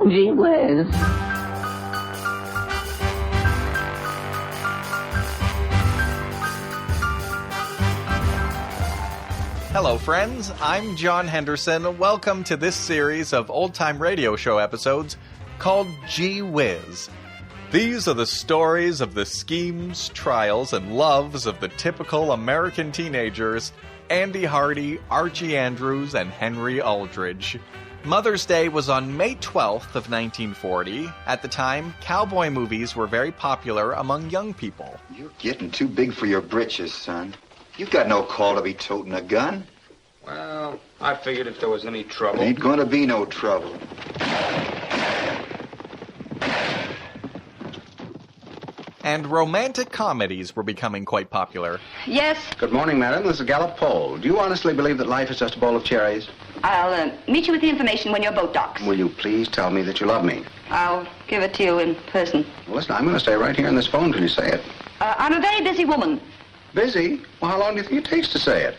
Gee whiz. Hello, friends. I'm John Henderson. Welcome to this series of old-time radio show episodes called Gee Whiz. These are the stories of the schemes, trials, and loves of the typical American teenagers, Andy Hardy, Archie Andrews, and Henry Aldrich. Mother's Day was on May 12th of 1940. At the time, cowboy movies were very popular among young people. You're getting too big for your britches, son. You've got no call to be toting a gun. Well, I figured if there was any trouble... Ain't gonna be no trouble. And romantic comedies were becoming quite popular. Yes, Good morning, madam. This is Gallup Pole. Do you honestly believe that life is just a bowl of cherries? I'll meet you with the information when your boat docks. Will you please tell me that you love me? I'll give it to you in person. Well, listen, I'm going to stay right here on this phone till you say it. I'm a very busy woman. Busy? Well, how long do you think it takes to say it?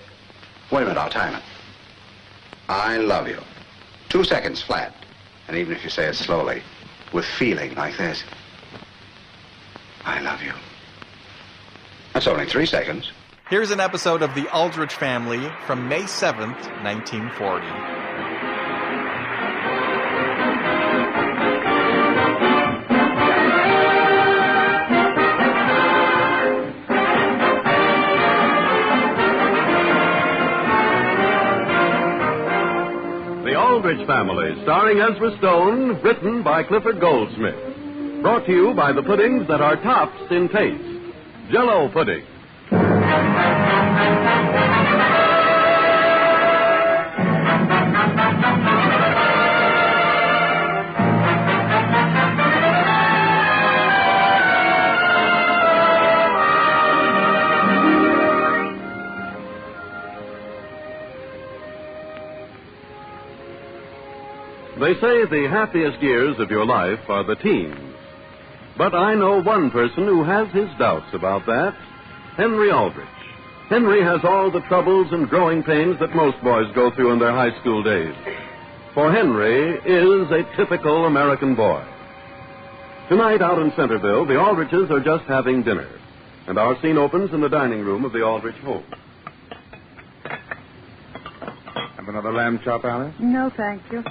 Wait a minute, I'll time it. I love you. 2 seconds flat. And even if you say it slowly, with feeling like this. I love you. That's only 3 seconds. Here's an episode of The Aldrich Family from May 7th, 1940. The Aldrich Family, starring Ezra Stone, written by Clifford Goldsmith. Brought to you by the puddings that are tops in taste. Jell-O pudding. They say the happiest years of your life are the teens. But I know one person who has his doubts about that, Henry Aldrich. Henry has all the troubles and growing pains that most boys go through in their high school days. For Henry is a typical American boy. Tonight out in Centerville, the Aldriches are just having dinner. And our scene opens in the dining room of the Aldrich home. Have another lamb chop, Alice? No, thank you.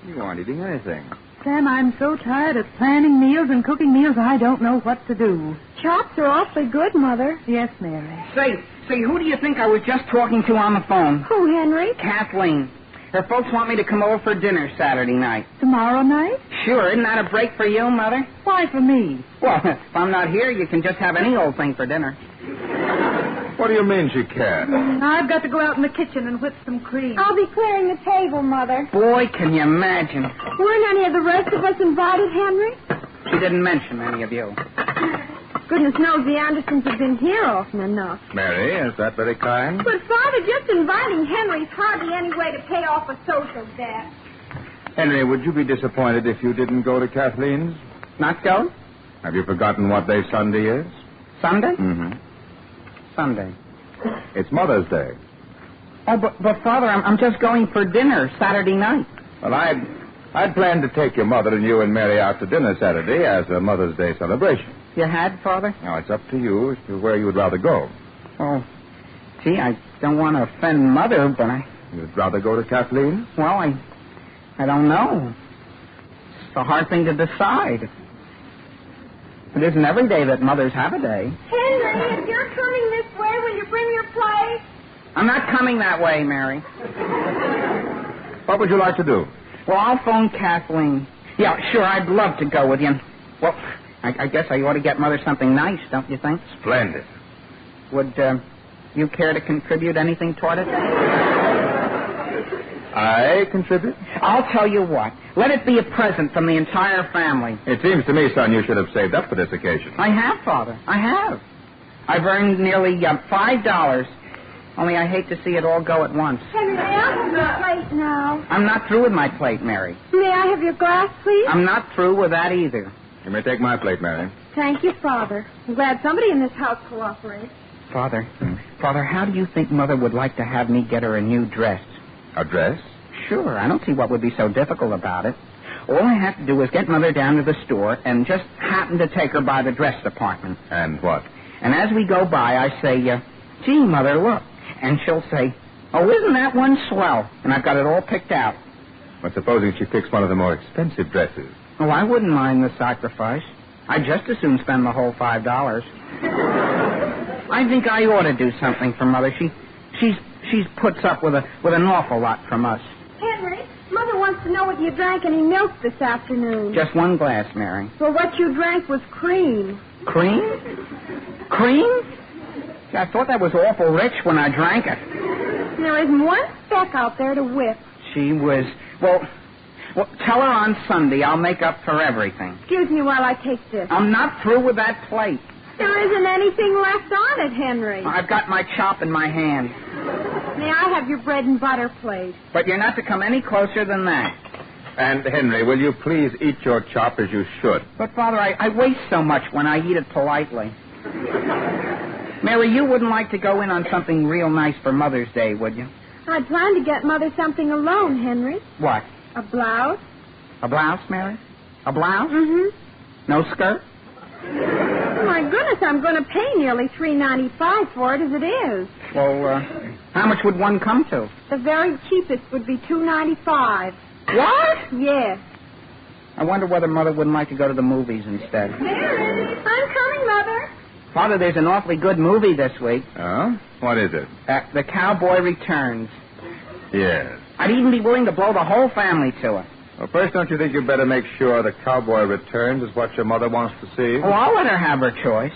You aren't eating anything. Sam, I'm so tired of planning meals and cooking meals, I don't know what to do. Chops are awfully good, Mother. Yes, Mary. Say, who do you think I was just talking to on the phone? Who, Henry? Kathleen. Her folks want me to come over for dinner Saturday night. Tomorrow night? Sure, isn't that a break for you, Mother? Why for me? Well, if I'm not here, you can just have any old thing for dinner. What do you mean she can't? I've got to go out in the kitchen and whip some cream. I'll be clearing the table, Mother. Boy, can you imagine. Weren't any of the rest of us invited, Henry? She didn't mention any of you. Goodness knows the Andersons have been here often enough. Mary, is that very kind? But, Father, just inviting Henry's hardly any way to pay off a social debt. Henry, would you be disappointed if you didn't go to Kathleen's? Not go? Have you forgotten what day Sunday is? Sunday? Mm-hmm. Sunday. It's Mother's Day. Oh, but Father, I'm just going for dinner Saturday night. Well, I'd planned to take your mother and you and Mary out to dinner Saturday as a Mother's Day celebration. You had, Father? Now, it's up to you as to where you would rather go. Oh, gee, I don't want to offend Mother, but You'd rather go to Kathleen's? Well, I don't know. It's a hard thing to decide. It isn't every day that mothers have a day. Henry, if you're coming this way, will you bring your plate? I'm not coming that way, Mary. What would you like to do? Well, I'll phone Kathleen. Yeah, sure, I'd love to go with you. Well, I guess I ought to get Mother something nice, don't you think? Splendid. Would you care to contribute anything toward it? I contribute? I'll tell you what. Let it be a present from the entire family. It seems to me, son, you should have saved up for this occasion. I have, Father. I have. I've earned nearly $5. Only I hate to see it all go at once. Henry, may I have your plate now? I'm not through with my plate, Mary. May I have your glass, please? I'm not through with that either. You may take my plate, Mary. Thank you, Father. I'm glad somebody in this house cooperates. Father, how do you think Mother would like to have me get her a new dress? A dress? Sure, I don't see what would be so difficult about it. All I have to do is get Mother down to the store and just happen to take her by the dress department. And what? And as we go by, I say, gee, Mother, look. And she'll say, oh, isn't that one swell? And I've got it all picked out. But supposing she picks one of the more expensive dresses? Oh, I wouldn't mind the sacrifice. I'd just as soon spend the whole $5. I think I ought to do something for Mother. She's puts up with an awful lot from us. Henry, Mother wants to know whether you drank any milk this afternoon. Just one glass, Mary. Well, what you drank was cream. Cream? Cream? Gee, I thought that was awful rich when I drank it. There isn't one speck out there to whip. She was... Well, tell her on Sunday I'll make up for everything. Excuse me while I take this. I'm not through with that plate. There isn't anything left on it, Henry. I've got my chop in my hand. May I have your bread and butter plate? But you're not to come any closer than that. And, Henry, will you please eat your chop as you should? But, Father, I waste so much when I eat it politely. Mary, you wouldn't like to go in on something real nice for Mother's Day, would you? I'd plan to get Mother something alone, Henry. What? A blouse. A blouse, Mary? A blouse? Mm-hmm. No skirt? Oh, my goodness, I'm going to pay nearly $3.95 for it as it is. Well, how much would one come to? The very cheapest would be $2.95. What? Yes. I wonder whether Mother wouldn't like to go to the movies instead. Mary, I'm coming, Mother. Father, there's an awfully good movie this week. Oh? What is it? The Cowboy Returns. Yes. I'd even be willing to blow the whole family to it. Well, first, don't you think you'd better make sure the Cowboy Returns is what your mother wants to see? Oh, I'll let her have her choice.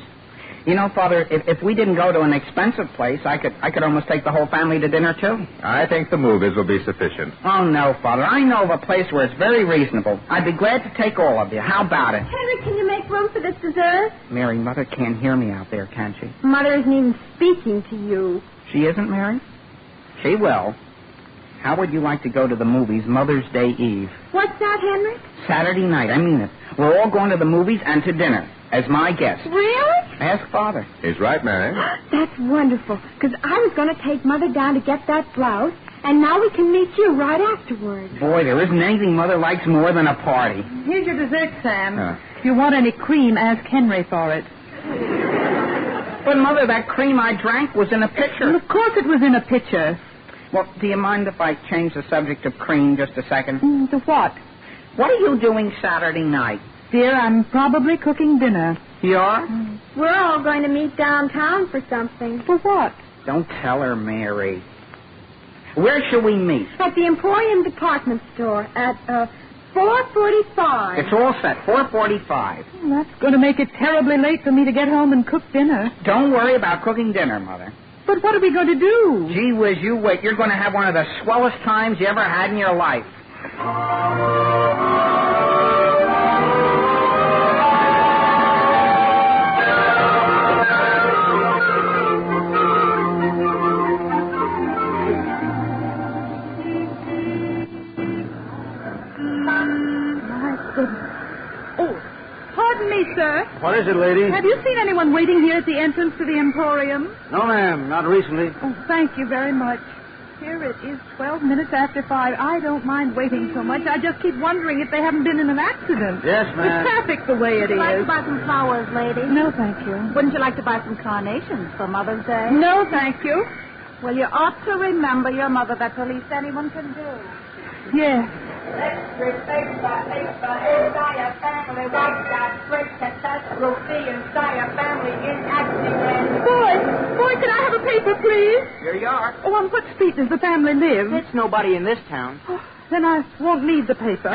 You know, Father, if we didn't go to an expensive place, I could almost take the whole family to dinner, too. I think the movies will be sufficient. Oh, no, Father. I know of a place where it's very reasonable. I'd be glad to take all of you. How about it? Henry, can you make room for this dessert? Mary, Mother can't hear me out there, can she? Mother isn't even speaking to you. She isn't, Mary? She will. How would you like to go to the movies Mother's Day Eve? What's that, Henry? Saturday night, I mean it. We're all going to the movies and to dinner, as my guests. Really? Ask Father. He's right, Mary. That's wonderful, because I was going to take Mother down to get that blouse, and now we can meet you right afterwards. Boy, there isn't anything Mother likes more than a party. Here's your dessert, Sam. If you want any cream, ask Henry for it. But, Mother, that cream I drank was in a pitcher. Well, of course it was in a pitcher. Well, do you mind if I change the subject of cream just a second? To what? What are you doing Saturday night? Dear, I'm probably cooking dinner. You are? We're all going to meet downtown for something. For what? Don't tell her, Mary. Where shall we meet? At the Emporium Department Store at 4:45. It's all set, 4:45. Well, that's going to make it terribly late for me to get home and cook dinner. Don't worry about cooking dinner, Mother. But what are we going to do? Gee whiz, you wait. You're going to have one of the swellest times you ever had in your life. Pardon me, sir. What is it, lady? Have you seen anyone waiting here at the entrance to the Emporium? No, ma'am, not recently. Oh, thank you very much. Here it is, 12 minutes after 5. I don't mind waiting so much. I just keep wondering if they haven't been in an accident. Yes, ma'am. The traffic the way it Would you like to is. buy some flowers, lady? No, thank you. Wouldn't you like to buy some carnations for Mother's Day? No, thank you. Well, you ought to remember your mother. That's the least anyone can do. Yes. Boy, can I have a paper, please? Here you are. Oh, on what street does the family live? It's nobody in this town. Oh, then I won't need the paper.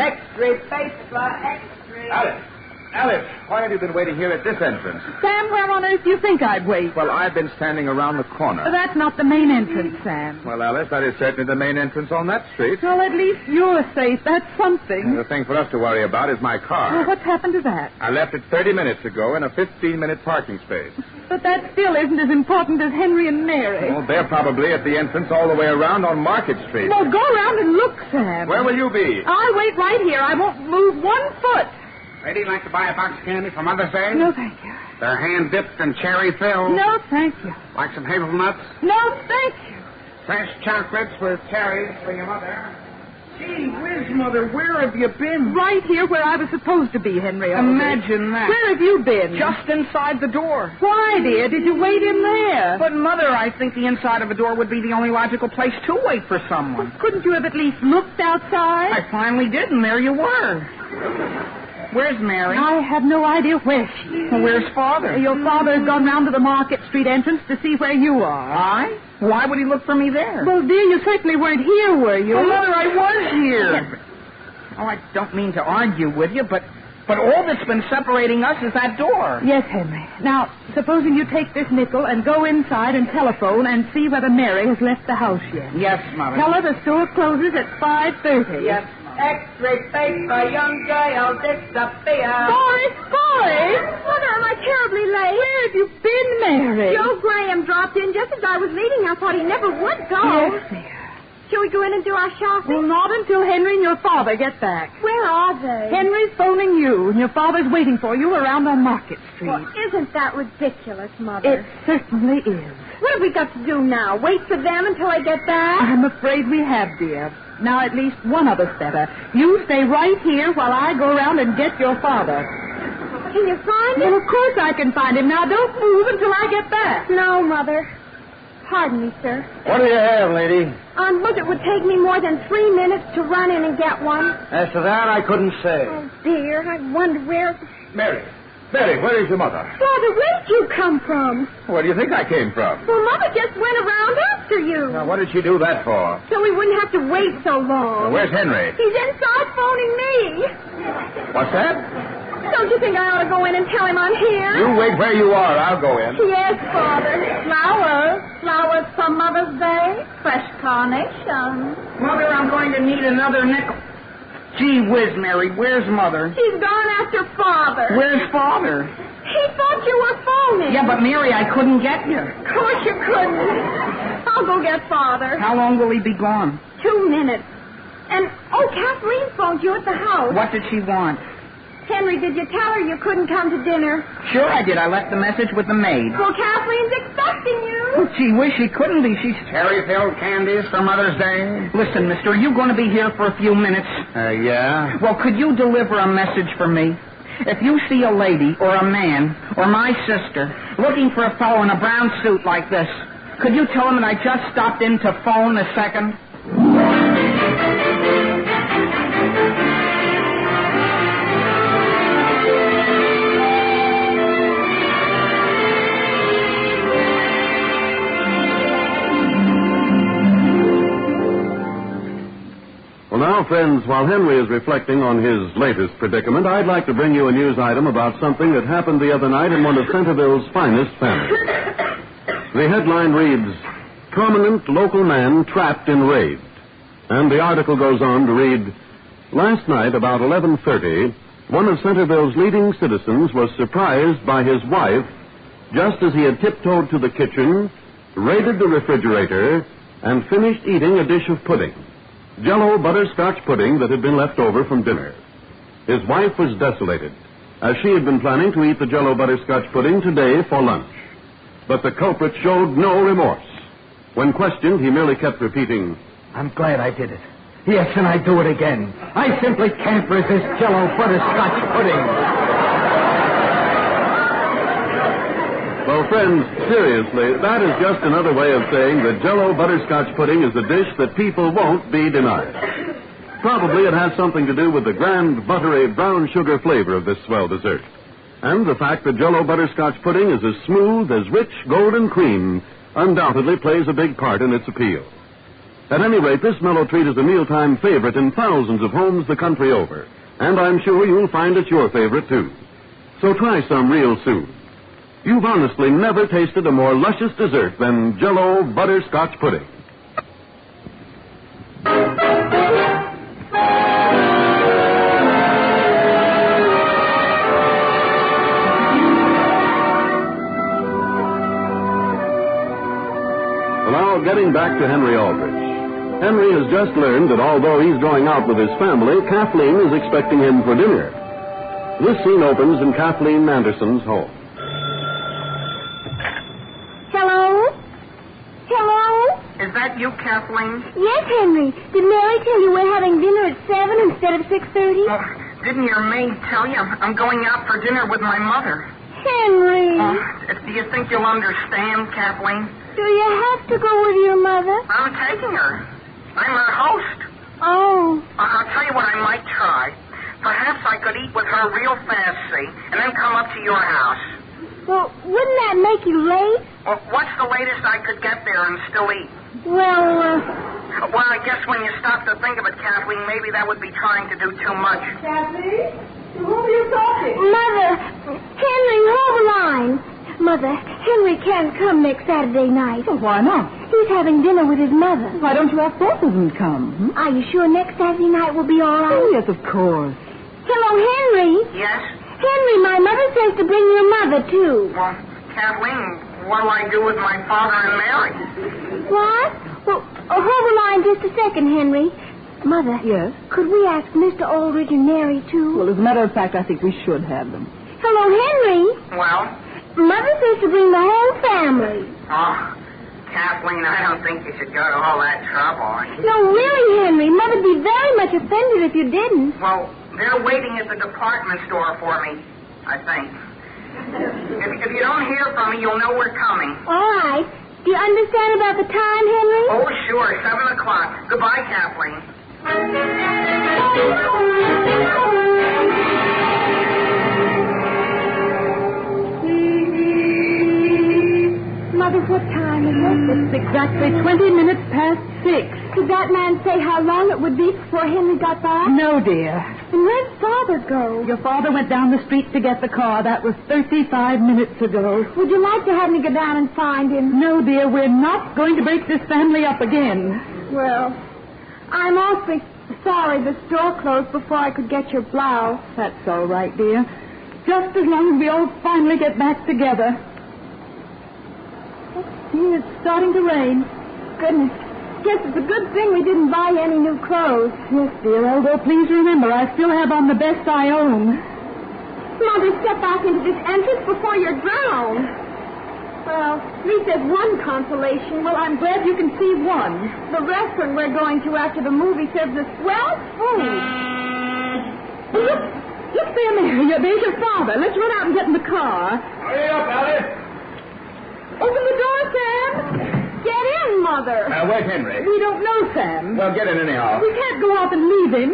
Alice, why have you been waiting here at this entrance? Sam, where on earth do you think I'd wait? Well, I've been standing around the corner. That's not the main entrance, Sam. Well, Alice, that is certainly the main entrance on that street. Well, at least you're safe. That's something. The thing for us to worry about is my car. Well, what's happened to that? I left it 30 minutes ago in a 15-minute parking space. But that still isn't as important as Henry and Mary. Well, they're probably at the entrance all the way around on Market Street. Well, go around and look, Sam. Where will you be? I'll wait right here. I won't move 1 foot. Lady, like to buy a box of candy for Mother's Day? No, thank you. They're hand-dipped and cherry-filled. No, thank you. Like some hazelnuts? No, thank you. Fresh chocolates with cherries for your mother. Gee whiz, Mother, where have you been? Right here where I was supposed to be, Henry. Imagine that. Where have you been? Just inside the door. Why, dear? Did you wait in there? But, Mother, I think the inside of a door would be the only logical place to wait for someone. Couldn't you have at least looked outside? I finally did, and there you were. Where's Mary? I have no idea where she is. Well, where's Father? Your father's gone round to the Market Street entrance to see where you are. I? Why would he look for me there? Well, dear, you certainly weren't here, were you? Oh, Mother, I was here. Oh, I don't mean to argue with you, but all that's been separating us is that door. Yes, Henry. Now, supposing you take this nickel and go inside and telephone and see whether Mary has left the house yet. Yes, Mother. Tell her the store closes at 5:30. Yes, Mother. X-ray paper, young girl, disappear. Boris! Mother, am I terribly late? Where have you been, Mary? Joe Graham dropped in just as I was leaving. I thought he never would go. Yes, dear. Shall we go in and do our shopping? Well, not until Henry and your father get back. Where are they? Henry's phoning you, and your father's waiting for you around on Market Street. Well, isn't that ridiculous, Mother? It certainly is. What have we got to do now? Wait for them until I get back? I'm afraid we have, dear. Now, at least one of us better. You stay right here while I go around and get your father. Can you find him? Well, of course I can find him. Now, don't move until I get back. No, Mother. Pardon me, sir. What do you have, lady? Look, it would take me more than 3 minutes to run in and get one. As to that, I couldn't say. Oh, dear, I wonder where... Mary, where is your mother? Father, where did you come from? Where do you think I came from? Well, Mother just went around after you. Now, what did she do that for? So we wouldn't have to wait so long. Where's Henry? He's inside phoning me. What's that? Don't you think I ought to go in and tell him I'm here? You wait where you are. I'll go in. Yes, Father. Flowers for Mother's Day. Fresh carnations. Mother, I'm going to need another nickel. Gee whiz, Mary, where's Mother? She's gone after Father. Where's Father? He thought you were phoning. Yeah, but Mary, I couldn't get you. Of course you couldn't. I'll go get Father. How long will he be gone? 2 minutes. And, Kathleen phoned you at the house. What did she want? Henry, did you tell her you couldn't come to dinner? Sure I did. I left the message with the maid. Well, Kathleen's expecting you. Oh, gee whiz, she couldn't be. She's... Cherry-filled candies for Mother's Day? Listen, mister, are you going to be here for a few minutes? Yeah. Well, could you deliver a message for me? If you see a lady or a man or my sister looking for a fellow in a brown suit like this, could you tell him that I just stopped in to phone a second? Well, now, friends, while Henry is reflecting on his latest predicament, I'd like to bring you a news item about something that happened the other night in one of Centerville's finest families. The headline reads, "Prominent Local Man Trapped in Raid." And the article goes on to read, "Last night, about 11:30, one of Centerville's leading citizens was surprised by his wife just as he had tiptoed to the kitchen, raided the refrigerator, and finished eating a dish of pudding. Jell-O butterscotch pudding that had been left over from dinner. His wife was desolated, as she had been planning to eat the Jell-O butterscotch pudding today for lunch. But the culprit showed no remorse. When questioned, he merely kept repeating, I'm glad I did it. Yes, and I do it again. I simply can't resist Jell-O butterscotch pudding. Well, friends, seriously, that is just another way of saying that Jell-O butterscotch pudding is a dish that people won't be denied. Probably it has something to do with the grand, buttery, brown sugar flavor of this swell dessert. And the fact that Jell-O butterscotch pudding is as smooth as rich golden cream undoubtedly plays a big part in its appeal. At any rate, this mellow treat is a mealtime favorite in thousands of homes the country over. And I'm sure you'll find it your favorite, too. So try some real soon. You've honestly never tasted a more luscious dessert than Jell-O butterscotch pudding. Well, now, getting back to Henry Aldrich. Henry has just learned that although he's going out with his family, Kathleen is expecting him for dinner. This scene opens in Kathleen Anderson's home. Hello? Hello? Is that that you, Kathleen? Yes, Henry. Did Mary tell you we're having dinner at 7 instead of 6:30? Didn't your maid tell you? I'm going out for dinner with my mother. Henry. Do you think you'll understand, Kathleen? Do you have to go with your mother? I'm taking her. I'm her host. Oh. I'll tell you what I might try. Perhaps I could eat with her real fast, see, and then come up to your house. Well, wouldn't that make you late? Well, what's the latest I could get there and still eat? Well, Well, I guess when you stop to think of it, Kathleen, maybe that would be trying to do too much. Kathy? To whom are you talking? Mother, Henry, hold the line. Mother, Henry can't come next Saturday night. Well, why not? He's having dinner with his mother. Why don't you have both of them come? Are you sure next Saturday night will be all right? Oh, yes, of course. Hello, Henry. Yes? Henry, my mother says to bring your mother, too. Well, Kathleen, what'll I do with my father and Mary? What? Well, hold the line just a second, Henry. Mother. Yes? Could we ask Mr. Aldrich and Mary, too? Well, as a matter of fact, I think we should have them. Hello, Henry. Well? Mother says to bring the whole family. Oh, Kathleen, I don't think you should go to all that trouble. No, really, Henry. Mother'd be very much offended if you didn't. Well, they're waiting at the department store for me, I think. If you don't hear from me, you'll know we're coming. All right. Do you understand about the time, Henry? Oh, sure, 7 o'clock. Goodbye, Kathleen. Mother, what time is it? It's exactly 20 minutes past 6. Did that man say how long it would be before Henry got back? No, dear. And where'd Father go? Your father went down the street to get the car. That was 35 minutes ago. Would you like to have me go down and find him? No, dear, we're not going to break this family up again. Well, I'm awfully sorry the store closed before I could get your blouse. That's all right, dear. Just as long as we all finally get back together. See, it's starting to rain. Goodness. Guess it's a good thing we didn't buy any new clothes. Yes, dear, although please remember, I still have on the best I own. Mother, step back into this entrance before you're drowned. Well, at least there's one consolation. Well, I'm glad you can see one. The restaurant we're going to after the movie serves a swell food. Look there, Mary. There's your father. Let's run out and get in the car. Hurry up, Alice. Open the door, Sam. Get in, Mother. Where's Henry? We don't know, Sam. Well, get in anyhow. We can't go off and leave him.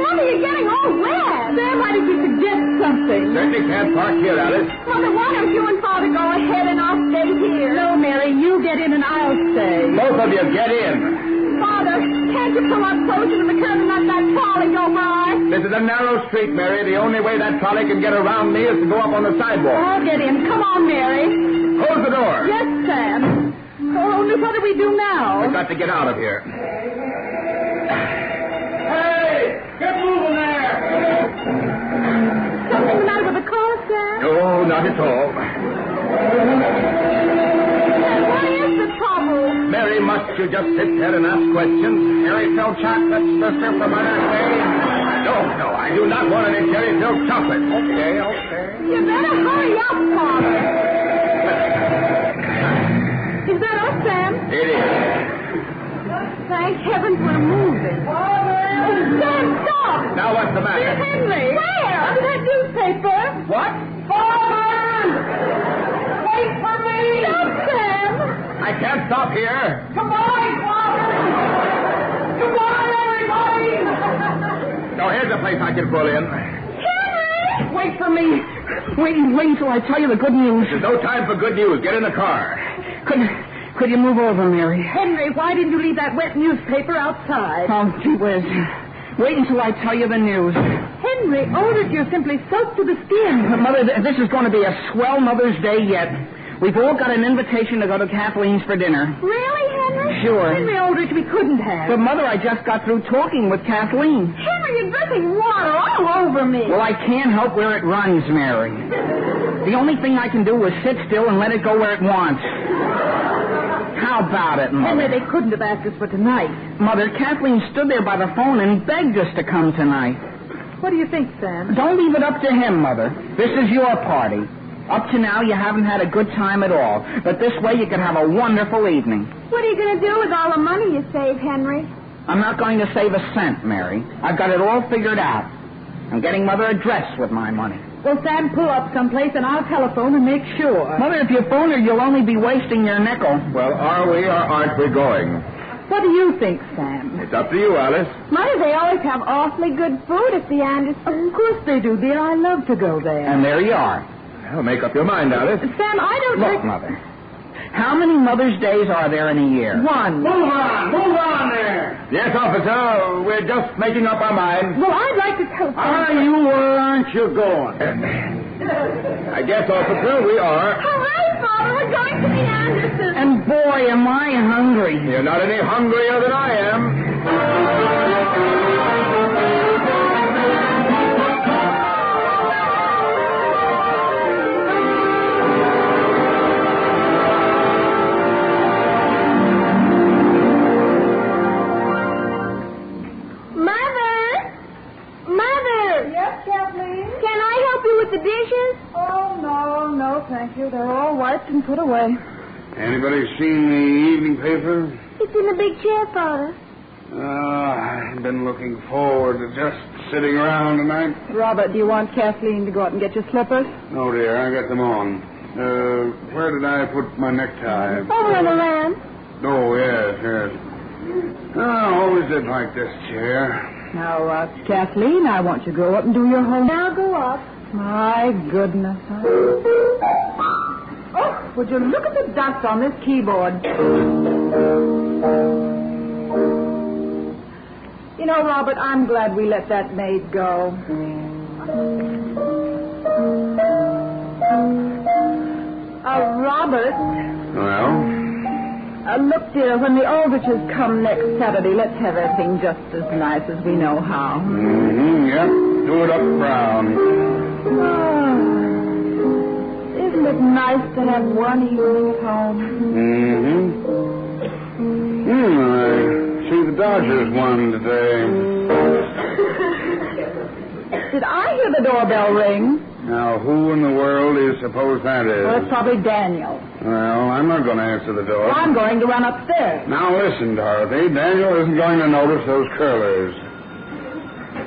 Mother, you're getting all wet. Sam, why did you suggest something? Certainly can't park here, Alice. Mother, why don't you and Father go ahead and I'll stay here? No, Mary, you get in and I'll stay. Both of you get in. Father, can't you pull up closer to the curb and let that trolley go by? This is a narrow street, Mary. The only way that trolley can get around me is to go up on the sidewalk. I'll get in. Come on, Mary. Close the door. Yes, Sam. Oh, only what do we do now? We've got to get out of here. Hey! Get moving there! Something the matter with the car, Sam? No, not at all. What is the trouble? Mary, must you just sit there and ask questions? Cherry-filled chocolate, sister, for Mother's Day? No, I do not want any cherry-filled chocolate. Okay. You better hurry up, Father. Is that us, Sam? It is. Thank heavens we're moving. Sam, stop! Now what's the matter? Dear Henry. Where? Under that newspaper. What? Father! Wait for me! Stop, Sam. I can't stop here. Goodbye, Father! Goodbye, everybody! Now, here's a place I can pull in. Henry! Wait for me. Wait until I tell you the good news. There's no time for good news. Get in the car. Could you move over, Mary? Henry, why didn't you leave that wet newspaper outside? Oh, gee whiz. Wait until I tell you the news. Henry, Aldrich, you're simply soaked to the skin. Mother, this is going to be a swell Mother's Day yet. We've all got an invitation to go to Kathleen's for dinner. Really, Henry? Sure. Henry Aldrich, we couldn't have. But, Mother, I just got through talking with Kathleen. Henry, you're dripping water all over me. Well, I can't help where it runs, Mary. The only thing I can do is sit still and let it go where it wants. How about it, Mother? Henry, they couldn't have asked us for tonight. Mother, Kathleen stood there by the phone and begged us to come tonight. What do you think, Sam? Don't leave it up to him, Mother. This is your party. Up to now, you haven't had a good time at all. But this way, you can have a wonderful evening. What are you going to do with all the money you save, Henry? I'm not going to save a cent, Mary. I've got it all figured out. I'm getting Mother a dress with my money. Well, Sam, pull up someplace and I'll telephone and make sure. Mother, if you phone her, you'll only be wasting your nickel. Well, are we or aren't we going? What do you think, Sam? It's up to you, Alice. Mother, they always have awfully good food at the Andersons. Of course they do, dear. I love to go there. And there you are. Well, make up your mind, Alice. Sam, I don't Look, Mother, how many Mother's Days are there in a year? One. Move on there. Yes, officer, we're just making up our minds. Well, I'd like to tell Sam. you or aren't you going? I guess, officer, we are. Hooray, Father, we're going to the Andersons. And boy, am I hungry. You're not any hungrier than I am. The dishes? Oh, no, thank you. They're all wiped and put away. Anybody seen the evening paper? It's in the big chair, Father. I've been looking forward to just sitting around tonight. Robert, do you want Kathleen to go out and get your slippers? No, dear, I got them on. Where did I put my necktie? Over in the lamp. Oh, yes. I always did like this chair. Now, Kathleen, I want you to go up and do your homework. Now go up. My goodness. Oh, would you look at the dust on this keyboard? You know, Robert, I'm glad we let that maid go. Robert. Well? Look, dear, when the Aldriches come next Saturday, let's have everything just as nice as we know how. Yep. Do it up brown. Oh, isn't it nice to have one evening at home? I see the Dodgers won today. Did I hear the doorbell ring? Now, who in the world do you suppose that is? Well, it's probably Daniel. Well, I'm not going to answer the door. Well, I'm going to run upstairs. Now, listen, Dorothy. Daniel isn't going to notice those curlers.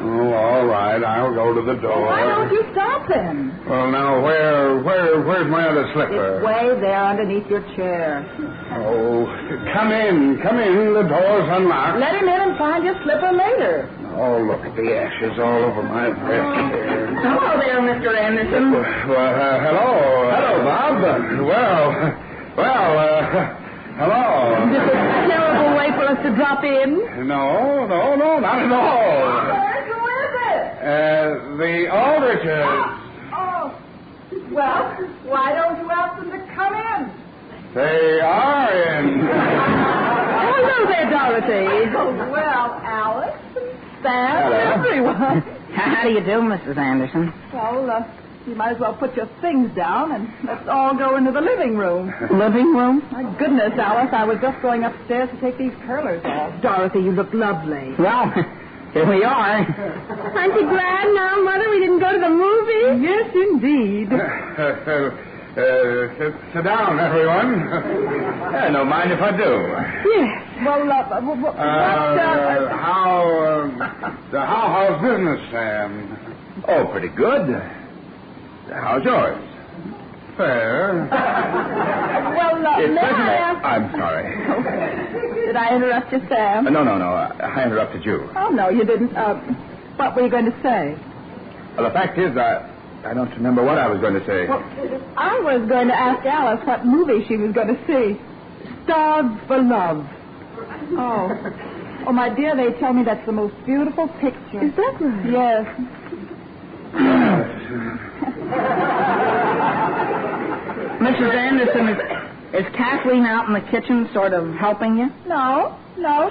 Oh, all right. I'll go to the door. Well, why don't you stop him? Well, now, where's my other slipper? It's way there underneath your chair. Oh, come in. The door's unlocked. Let him in and find your slipper later. Oh, look at the ashes all over my dress here. Hello there, Mr. Anderson. Well, hello. Hello, Bob. Hello. Is this a terrible way for us to drop in? No, not at all. Who is it? The Aldriches. Oh. Well, why don't you ask them to come in? They are in. Hello there, Dorothy. Oh, well, Alice, Sam, everyone. How do you do, Mrs. Anderson? Well, you might as well put your things down and let's all go into the living room. Living room? My goodness, Alice, I was just going upstairs to take these curlers off. Dorothy, you look lovely. Well, here we are. Aren't you glad now, Mother, we didn't go to the movies? Yes, indeed. Sit down, everyone. No mind if I do. Yes. Well, how's business, Sam? Oh, pretty good. How's yours? Fair. Well, may I ask... I'm sorry. Did I interrupt you, Sam? No. I interrupted you. Oh, no, you didn't. What were you going to say? Well, the fact is, I don't remember what I was going to say. Well, I was going to ask Alice what movie she was going to see. Starved for Love. Oh, my dear, they tell me that's the most beautiful picture. Is that right? Yes. Mrs. Anderson, is Kathleen out in the kitchen sort of helping you? No,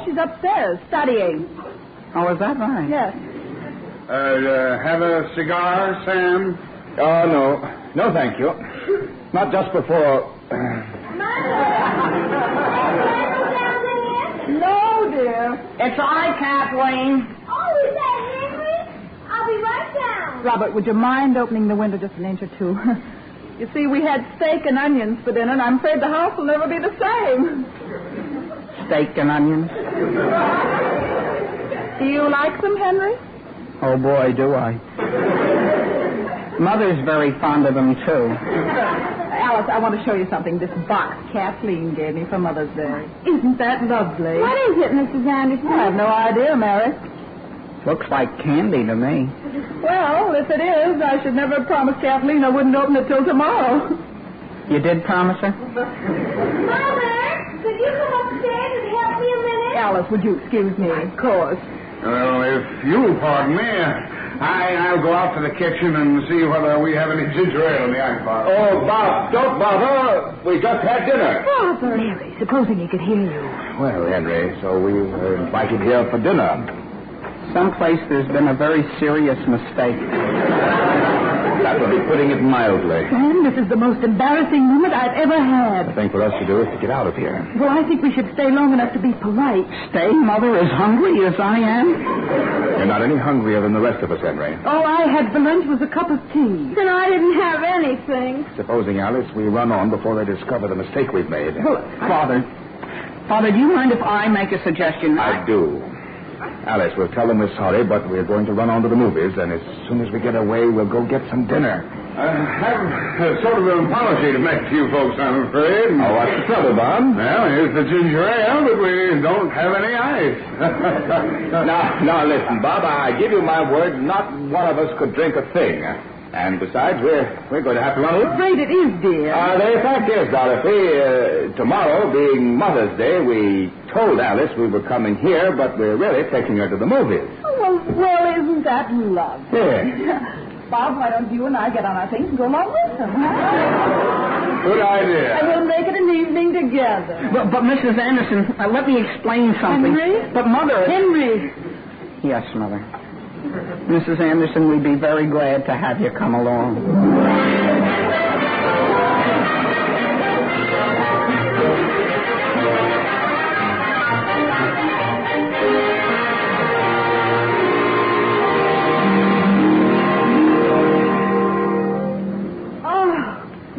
she's upstairs studying. Oh, is that right? Yes. Have a cigar, Sam? Oh, no. No, thank you. Not just before... No, dear. It's I, Kathleen. Oh, is that Henry? I'll be right down. Robert, would you mind opening the window just an inch or two? You see, we had steak and onions for dinner, and I'm afraid the house will never be the same. Steak and onions? Do you like them, Henry? Oh, boy, do I. Mother's very fond of them, too. Alice, I want to show you something. This box Kathleen gave me for Mother's Day. Isn't that lovely? What is it, Mrs. Anderson? I have no idea, Mary. Looks like candy to me. Well, if it is, I should never have promised Kathleen I wouldn't open it till tomorrow. You did promise her? Mother, could you come upstairs and help me a minute? Alice, would you excuse me? Of course. Well, if you'll pardon me, I'll go out to the kitchen and see whether we have any ginger ale in the icebox. Oh, Bob, don't bother. We just had dinner. Father. Mary, supposing he could hear you. Well, Henry, so we were invited here for dinner. Someplace there's been a very serious mistake. That would be putting it mildly. And this is the most embarrassing moment I've ever had. The thing for us to do is to get out of here. Well, I think we should stay long enough to be polite. Stay, Mother, as hungry as I am? You're not any hungrier than the rest of us, Henry. All I had for lunch was a cup of tea. Then I didn't have anything. Supposing, Alice, we run on before they discover the mistake we've made. Well, Father, do you mind if I make a suggestion? I do. Alice, we'll tell them we're sorry, but we're going to run on to the movies, and as soon as we get away, we'll go get some dinner. I have sort of an apology to make to you folks, I'm afraid. Oh, what's the trouble, Bob? Well, here's the ginger ale, but we don't have any ice. Now, listen, Bob, I give you my word, not one of us could drink a thing. And besides, we're going to have to run I'm afraid it is, dear. The fact is, Dorothy, tomorrow being Mother's Day, we told Alice we were coming here, but we're really taking her to the movies. Oh, well, isn't that lovely? Yeah. Bob, why don't you and I get on our things and go along with them, huh? Good idea. And we'll make it an evening together. But Mrs. Anderson, let me explain something. Henry? But, Mother... Henry! Yes, Mother. Mrs. Anderson, we'd be very glad to have you come along.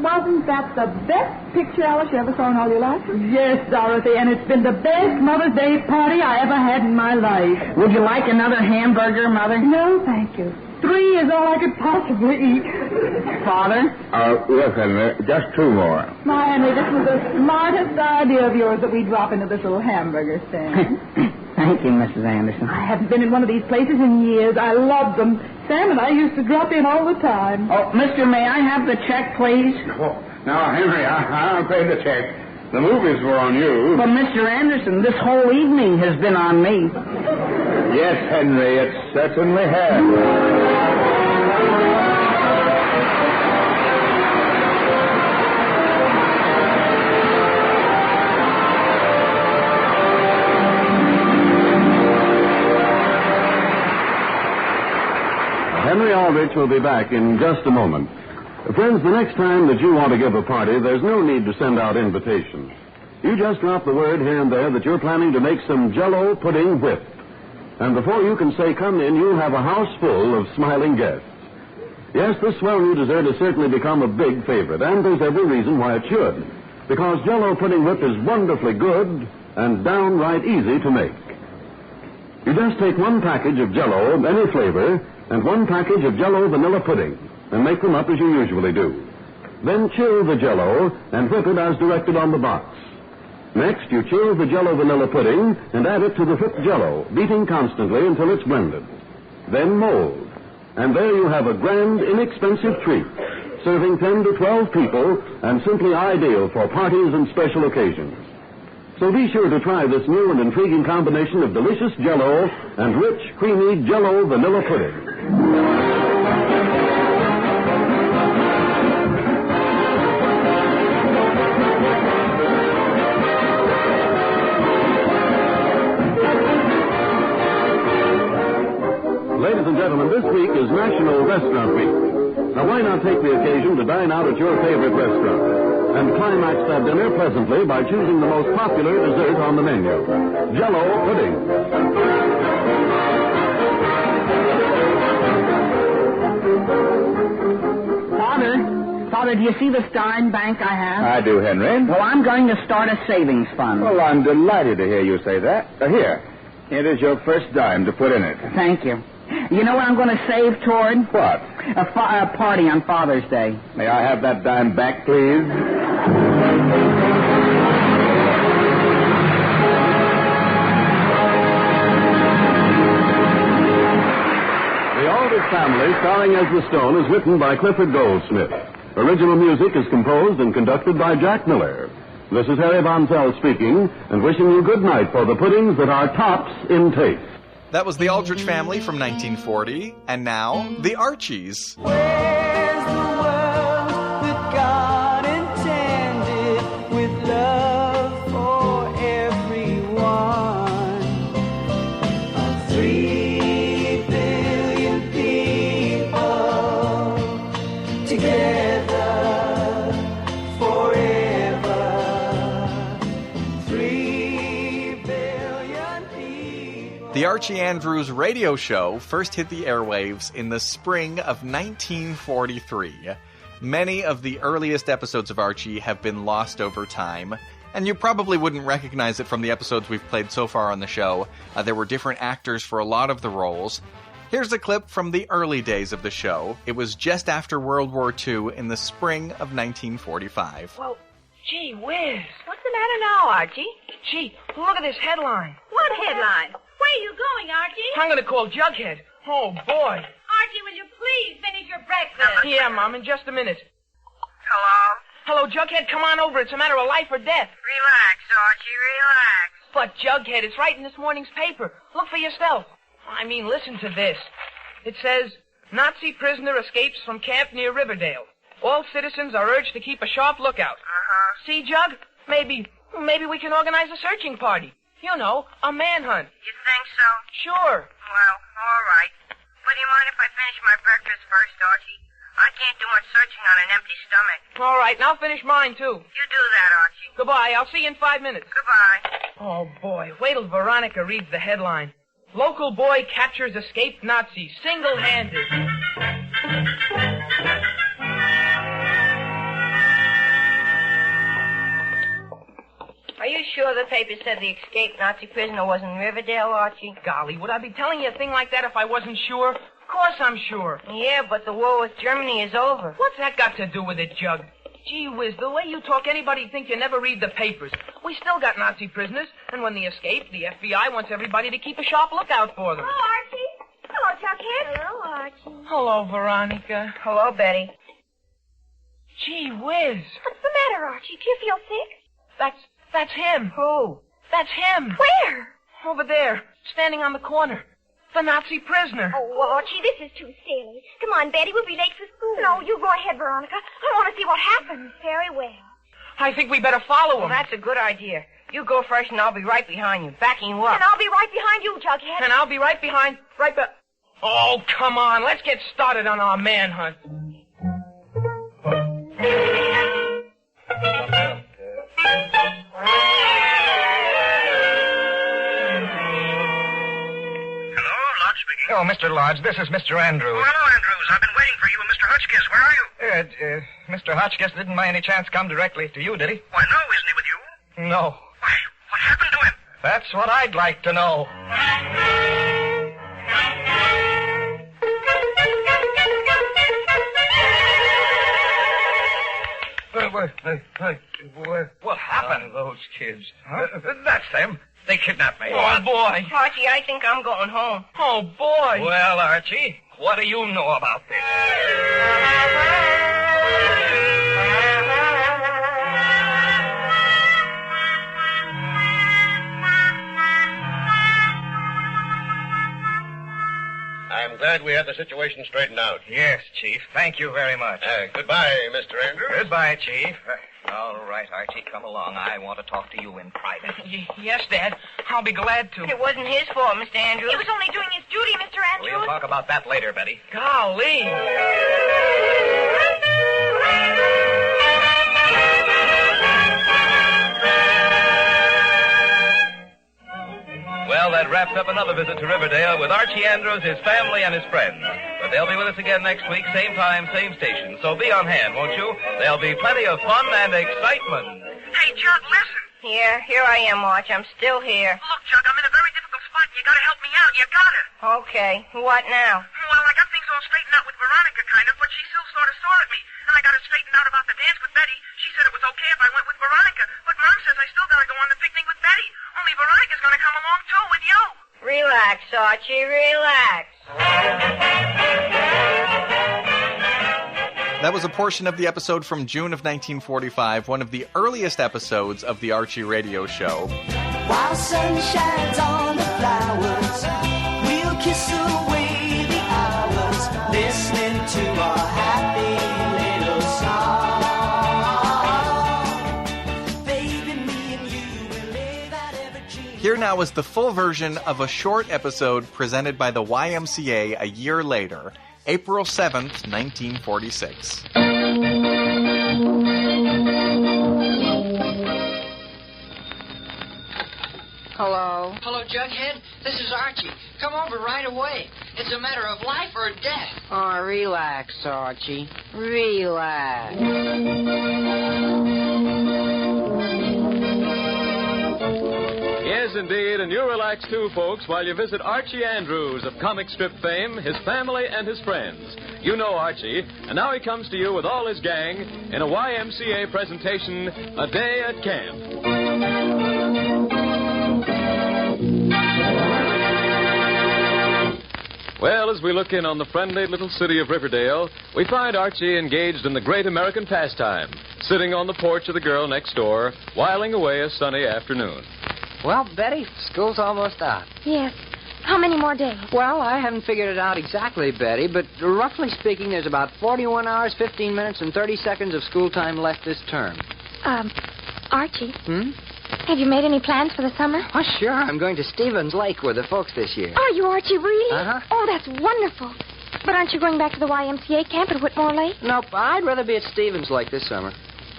Wasn't that the best picture, Alice, you ever saw in all your life? Yes, Dorothy, and it's been the best Mother's Day party I ever had in my life. Would you like another hamburger, Mother? No, thank you. 3 is all I could possibly eat. Father? Yes, Henry, just 2 more. My Henry, this was the smartest idea of yours that we drop into this little hamburger stand. Thank you, Mrs. Anderson. I haven't been in one of these places in years. I love them. Sam and I used to drop in all the time. Oh, mister, may I have the check, please? Oh, now, Henry, I'll pay the check. The movies were on you. But, Mr. Anderson, this whole evening has been on me. Yes, Henry, it certainly has. Henry Aldrich will be back in just a moment. Friends, the next time that you want to give a party, there's no need to send out invitations. You just drop the word here and there that you're planning to make some Jell-O pudding whip. And before you can say come in, you'll have a house full of smiling guests. Yes, this swell new dessert has certainly become a big favorite, and there's every reason why it should. Because Jell-O pudding whip is wonderfully good and downright easy to make. You just take 1 package of Jell-O of any flavor and 1 package of Jell-O vanilla pudding and make them up as you usually do. Then chill the Jell-O and whip it as directed on the box. Next, you chill the Jell-O vanilla pudding and add it to the whipped Jell-O, beating constantly until it's blended. Then mold. And there you have a grand, inexpensive treat, serving 10 to 12 people and simply ideal for parties and special occasions. So be sure to try this new and intriguing combination of delicious Jell-O and rich, creamy Jell-O vanilla pudding. Ladies and gentlemen, this week is National Restaurant Week. Now, why not take the occasion to dine out at your favorite restaurant and climax that dinner pleasantly by choosing the most popular dessert on the menu, Jell-O pudding. Father, Father, do you see this dime bank I have? I do, Henry. Well, I'm going to start a savings fund. Well, I'm delighted to hear you say that. Here is your first dime to put in it. Thank you. You know what I'm going to save toward? What? A party on Father's Day. May I have that dime back, please? The Aldrich Family, starring as the Stone, is written by Clifford Goldsmith. Original music is composed and conducted by Jack Miller. This is Harry Von Zell speaking, and wishing you good night for the puddings that are tops in taste. That was the Aldrich Family from 1940, and now, the Archies. Where's the world that God intended with love for everyone? 3 billion people together forever. 3 billion people. The Archie Andrews radio show first hit the airwaves in the spring of 1943. Many of the earliest episodes of Archie have been lost over time, and you probably wouldn't recognize it from the episodes we've played so far on the show. There were different actors for a lot of the roles. Here's a clip from the early days of the show. It was just after World War II in the spring of 1945. Well, gee whiz. What's the matter now, Archie? Gee, look at this headline. What headline? Where are you going, Archie? I'm going to call Jughead. Oh, boy. Archie, will you please finish your breakfast? Yeah, Mom, in just a minute. Hello? Hello, Jughead, come on over. It's a matter of life or death. Relax, Archie, relax. But, Jughead, it's right in this morning's paper. Look for yourself. I mean, listen to this. It says, Nazi prisoner escapes from camp near Riverdale. All citizens are urged to keep a sharp lookout. See, Jug? Maybe we can organize a searching party. You know, a manhunt. You think so? Sure. Well, all right. But do you mind if I finish my breakfast first, Archie? I can't do much searching on an empty stomach. All right, and I'll finish mine, too. You do that, Archie. Goodbye. I'll see you in 5 minutes. Goodbye. Oh, boy. Wait till Veronica reads the headline. Local boy captures escaped Nazi, single-handed. Are you sure the paper said the escaped Nazi prisoner was in Riverdale, Archie? Golly, would I be telling you a thing like that if I wasn't sure? Of course I'm sure. Yeah, but the war with Germany is over. What's that got to do with it, Jug? Gee whiz, the way you talk, anybody'd think you never read the papers. We still got Nazi prisoners, and when they escape, the FBI wants everybody to keep a sharp lookout for them. Hello, Archie. Hello, Jughead. Hello, Archie. Hello, Veronica. Hello, Betty. Gee whiz. What's the matter, Archie? Do you feel sick? That's him. Who? That's him. Where? Over there, standing on the corner. The Nazi prisoner. Oh, Archie, this is too silly. Come on, Betty, we'll be late for school. No, you go ahead, Veronica. I want to see what happens. Very well. I think we better follow him. Well, that's a good idea. You go first, and I'll be right behind you, backing you up. And I'll be right behind you, Jughead. And I'll be right behind. Oh, come on. Let's get started on our manhunt. Oh, Mr. Lodge, this is Mr. Andrews. Oh, hello, Andrews. I've been waiting for you and Mr. Hotchkiss. Where are you? Mr. Hotchkiss didn't by any chance come directly to you, did he? Why, no, isn't he with you? No. Why, what happened to him? That's what I'd like to know. What happened? Those kids. Huh? That's them. They kidnapped me. Oh, boy. Archie, I think I'm going home. Oh, boy. Well, Archie, what do you know about this? I'm glad we had the situation straightened out. Yes, Chief. Thank you very much. Goodbye, Mr. Andrews. Goodbye, Chief. All right, Archie, come along. I want to talk to you in private. Yes, Dad. I'll be glad to. It wasn't his fault, Mr. Andrews. He was only doing his duty, Mr. Andrews. We'll talk about that later, Betty. Golly. Well, that wraps up another visit to Riverdale with Archie Andrews, his family, and his friends. But They'll be with us again next week, same time, same station. So be on hand, won't you? There'll be plenty of fun and excitement. Hey, Jug, listen. Here I am, Arch. I'm still here. Look, Jug, I'm in a very difficult spot. You gotta help me out. You gotta. Okay. What now? Well, I got things all straightened out with Veronica, kind of, but she's still sort of sore at me. And I got it straightened out about the dance with Betty. She said it was okay if I went with Veronica. But Mom says I still gotta go on the picnic with Betty. Only Veronica's gonna come along, too, with you. Relax, Archie. Relax. That was a portion of the episode from June of 1945, one of the earliest episodes of the Archie radio show. While sun shines on the flowers, we'll kiss away the hours, listening to our happy little song. Baby, me and you will live out every dream. Here now is the full version of a short episode presented by the YMCA a year later, April 7th, 1946. Hello? Hello, Jughead. This is Archie. Come over right away. It's a matter of life or death. Oh, relax, Archie. Relax. Yes, indeed, and you relax too, folks, while you visit Archie Andrews of comic strip fame, his family, and his friends. You know Archie, and now he comes to you with all his gang in a YMCA presentation, A Day at Camp. Well, as we look in on the friendly little city of Riverdale, we find Archie engaged in the great American pastime, sitting on the porch of the girl next door, whiling away a sunny afternoon. Well, Betty, school's almost out. Yes. How many more days? Well, I haven't figured it out exactly, Betty, but roughly speaking, there's about 41 hours, 15 minutes, and 30 seconds of school time left this term. Archie, Hmm? have you made any plans for the summer? Oh, sure. I'm going to Stevens Lake with the folks this year. Are you, Archie, really? Uh-huh. Oh, that's wonderful. But aren't you going back to the YMCA camp at Whitmore Lake? Nope, I'd rather be at Stevens Lake this summer.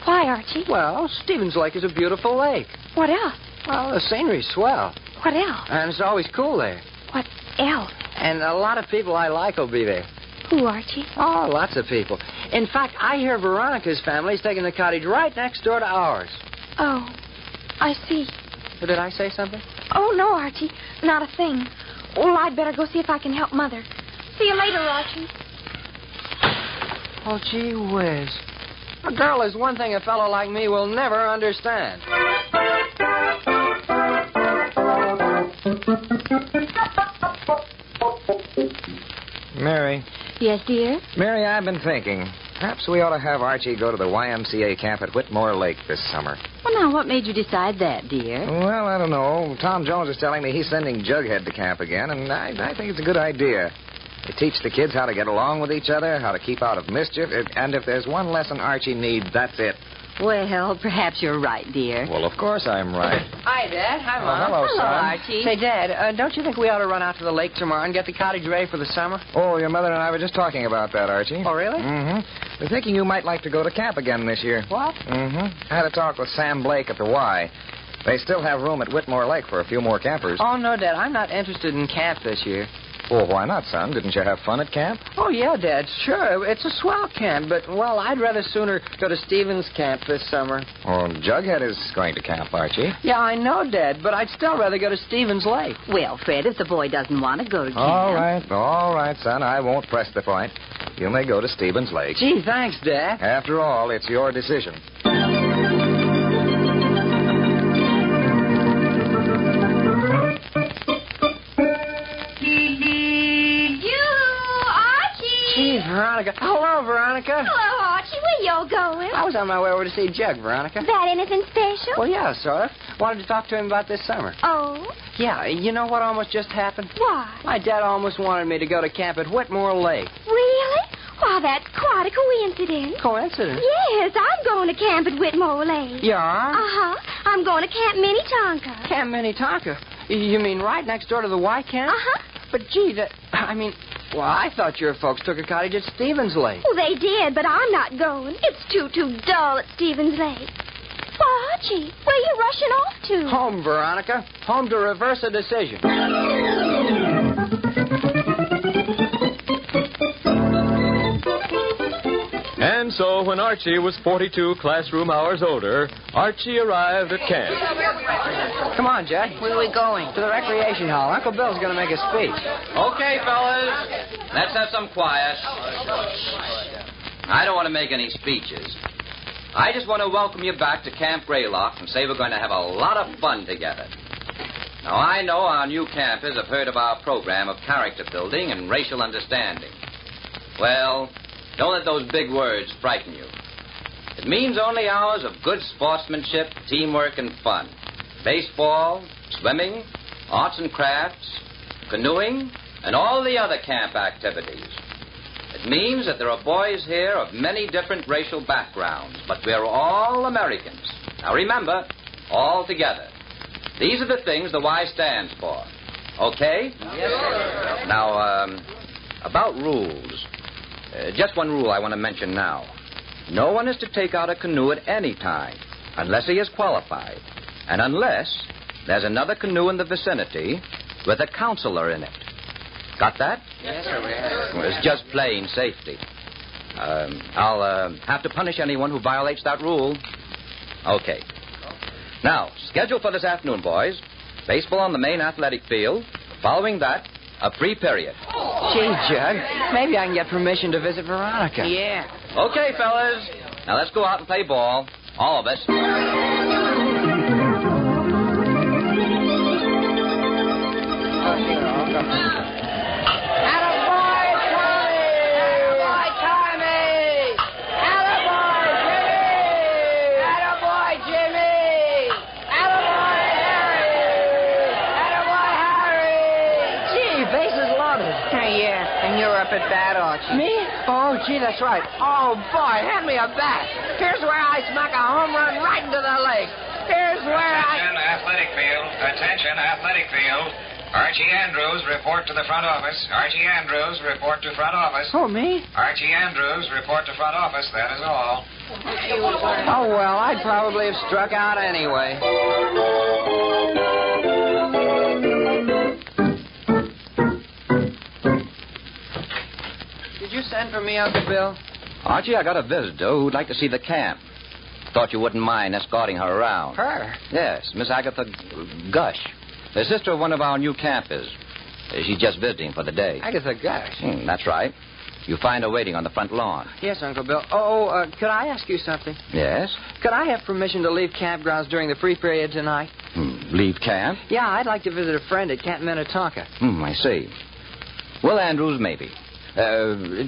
Why, Archie? Well, Stevens Lake is a beautiful lake. What else? Well, the scenery's swell. What else? And it's always cool there. What else? And a lot of people I like will be there. Who, Archie? Oh, lots of people. In fact, I hear Veronica's family's taking the cottage right next door to ours. Oh, I see. Did I say something? Oh, no, Archie. Not a thing. Well, I'd better go see if I can help Mother. See you later, Archie. Oh, gee whiz. A girl is one thing a fellow like me will never understand. Mary. Yes, dear? Mary, I've been thinking. Perhaps we ought to have Archie go to the YMCA camp at Whitmore Lake this summer. Well, now, what made you decide that, dear? Well, I don't know. Tom Jones is telling me he's sending Jughead to camp again, and I think it's a good idea. They teach the kids how to get along with each other, how to keep out of mischief, and if there's one lesson Archie needs, that's it. Well, perhaps you're right, dear. Well, of course I'm right. Hi, Dad. Hi, Mom. hello, son. Archie. Say, Dad, don't you think we ought to run out to the lake tomorrow and get the cottage ready for the summer? Oh, your mother and I were just talking about that, Archie. Oh, really? Mm-hmm. We're thinking you might like to go to camp again this year. What? Mm-hmm. I had a talk with Sam Blake at the Y. They still have room at Whitmore Lake for a few more campers. Oh, no, Dad. I'm not interested in camp this year. Oh, why not, son? Didn't you have fun at camp? Oh, yeah, Dad, sure. It's a swell camp, but, well, I'd rather sooner go to Stevens Camp this summer. Oh, Jughead is going to camp, Archie. Yeah, I know, Dad, but I'd still rather go to Stevens Lake. Well, Fred, if the boy doesn't want to go to camp... All right, son. I won't press the point. You may go to Stevens Lake. Gee, thanks, Dad. After all, it's your decision. Veronica. Hello, Veronica. Hello, Archie. Where y'all going? I was on my way over to see Jug, Veronica. That anything special? Well, yeah, sort of. Wanted to talk to him about this summer. Oh? Yeah, you know what almost just happened? What? My dad almost wanted me to go to camp at Whitmore Lake. Really? Why, that's quite a coincidence. Coincidence? Yes, I'm going to camp at Whitmore Lake. You are? Uh-huh. I'm going to Camp Minnetonka. Camp Minnetonka? You mean right next door to the Y camp? Uh-huh. But, gee, well, I thought your folks took a cottage at Stevens Lake. Well, they did, but I'm not going. It's too dull at Stevens Lake. Why, Archie, where are you rushing off to? Home, Veronica. Home to reverse a decision. And so, when Archie was 42 classroom hours older, Archie arrived at camp. Come on, Jack. Where are we going? To the recreation hall. Uncle Bill's going to make a speech. Okay, fellas. Let's have some quiet. I don't want to make any speeches. I just want to welcome you back to Camp Greylock and say we're going to have a lot of fun together. Now, I know our new campers have heard of our program of character building and racial understanding. Well, don't let those big words frighten you. It means only hours of good sportsmanship, teamwork, and fun. Baseball, swimming, arts and crafts, canoeing, and all the other camp activities. It means that there are boys here of many different racial backgrounds, but we're all Americans. Now remember, all together. These are the things the Y stands for. Okay? Yes, sir. Now, about rules. Just one rule I want to mention now. No one is to take out a canoe at any time, unless he is qualified, and unless there's another canoe in the vicinity with a counselor in it. Got that? Yes, sir. Well, it's just plain safety. I'll have to punish anyone who violates that rule. Okay. Now, schedule for this afternoon, boys. Baseball on the main athletic field. Following that, a free period. Gee, Jug, maybe I can get permission to visit Veronica. Yeah. Okay, fellas. Now let's go out and play ball. All of us. At bat, Archie. Me? Oh, gee, that's right. Oh, boy, hand me a bat. Here's where I smack a home run right into the leg. Here's where Attention, athletic field. Attention, athletic field. Archie Andrews, report to the front office. Archie Andrews, report to front office. Oh, me? Archie Andrews, report to front office. That is all. Oh, well, I'd probably have struck out anyway. Did you send for me, Uncle Bill? Archie, I got a visitor who'd like to see the camp. Thought you wouldn't mind escorting her around. Her? Yes, Miss Agatha Gush. The sister of one of our new campers. She's just visiting for the day. Agatha Gush? That's right. You'll find her waiting on the front lawn. Yes, Uncle Bill. Oh, could I ask you something? Yes? Could I have permission to leave campgrounds during the free period tonight? Leave camp? Yeah, I'd like to visit a friend at Camp Minnetonka. I see. Well, Andrews, maybe.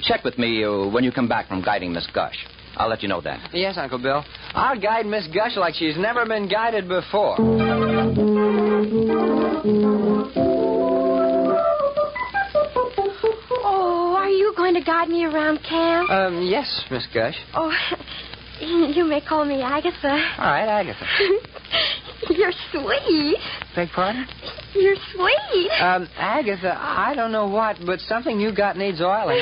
Check with me when you come back from guiding Miss Gush. I'll let you know then. Yes, Uncle Bill. I'll guide Miss Gush like she's never been guided before. Oh, are you going to guide me around camp? Yes, Miss Gush. Oh, you may call me Agatha. All right, Agatha. You're sweet. Beg pardon? You're sweet. Agatha, I don't know what, but something you got needs oiling.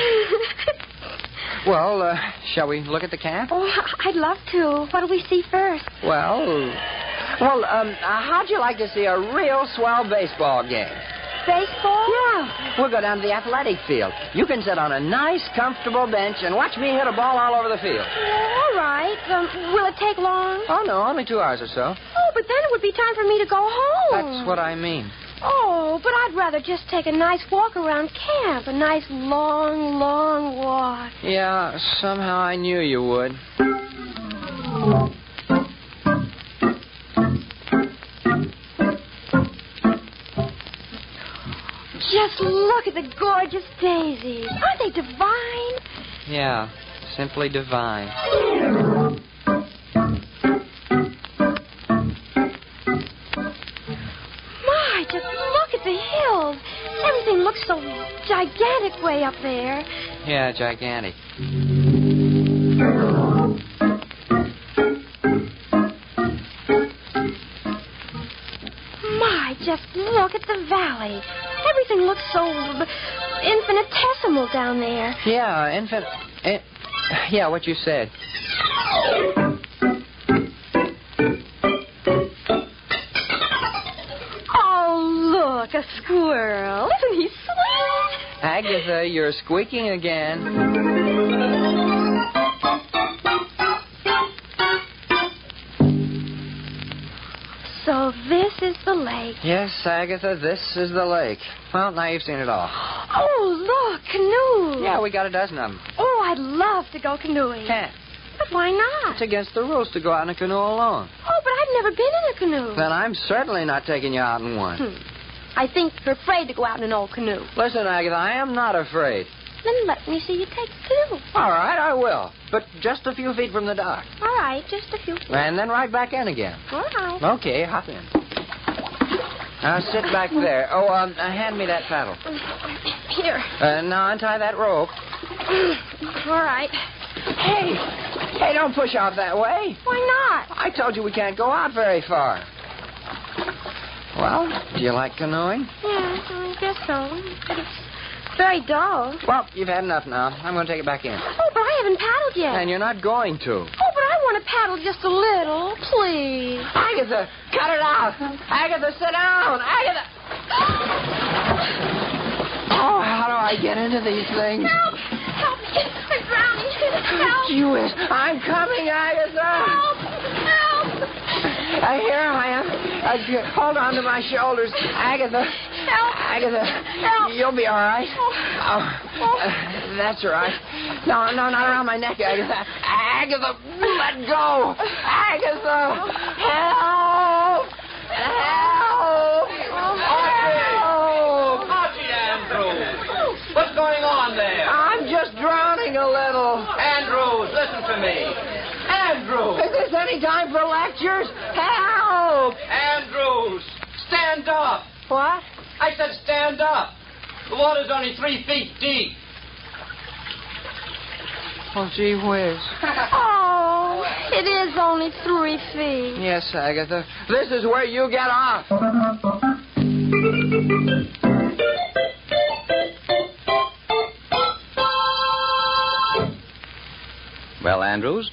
Well, shall we look at the camp? Oh, I'd love to. What do we see first? Well, how'd you like to see a real swell baseball game? Baseball? Yeah. We'll go down to the athletic field. You can sit on a nice, comfortable bench and watch me hit a ball all over the field. All right. Will it take long? Oh, no, only 2 hours or so. Oh, but then it would be time for me to go home. That's what I mean. Oh, but I'd rather just take a nice walk around camp. A nice, long, long walk. Yeah, somehow I knew you would. Just look at the gorgeous daisies. Aren't they divine? Yeah, simply divine. My, just look at the hills. Everything looks so gigantic way up there. Yeah, gigantic. My, just look at the valley. Everything looks so infinitesimal down there. Yeah, yeah, what you said. Oh, look, a squirrel. Isn't he sweet? Agatha, you're squeaking again. lake. Yes, Agatha, this is the lake. Well, now you've seen it all. Oh, look, canoes. Yeah, we got a dozen of them. Oh, I'd love to go canoeing. Can't. But why not? It's against the rules to go out in a canoe alone. Oh, but I've never been in a canoe. Then I'm certainly not taking you out in one. I think you're afraid to go out in an old canoe. Listen, Agatha, I am not afraid. Then let me see you take the canoe. All right, I will. But just a few feet from the dock. All right, just a few feet. And then right back in again. All right. Okay, hop in. Now sit back there. Oh, hand me that paddle. Here. Now untie that rope. All right. Hey, don't push off that way. Why not? I told you we can't go out very far. Well, do you like canoeing? Yeah, I guess so. But it's very dull. Well, you've had enough now. I'm going to take it back in. Oh, but I haven't paddled yet. And you're not going to. Oh, but I want to paddle just a little, please. Agatha, cut it out. Agatha, sit down. Agatha. Oh, how do I get into these things? Help! Help me. I'm drowning. Help. Gee whiz, I'm coming, Agatha. Help! Help! Here I am. Hold on to my shoulders. Agatha. Help! Agatha. Help! You'll be all right. Oh, that's right. No, not around my neck, Agatha. Agatha, let go. Agatha, help! Help! Help! Archie Andrews! What's going on there? I'm just drowning a little. Andrews, listen to me. Andrews! Is this any time for lectures? Help! Andrews! Stand up! What? I said stand up. The water's only 3 feet deep. Oh, gee whiz. Oh, it is only 3 feet. Yes, Agatha. This is where you get off. Well, Andrews,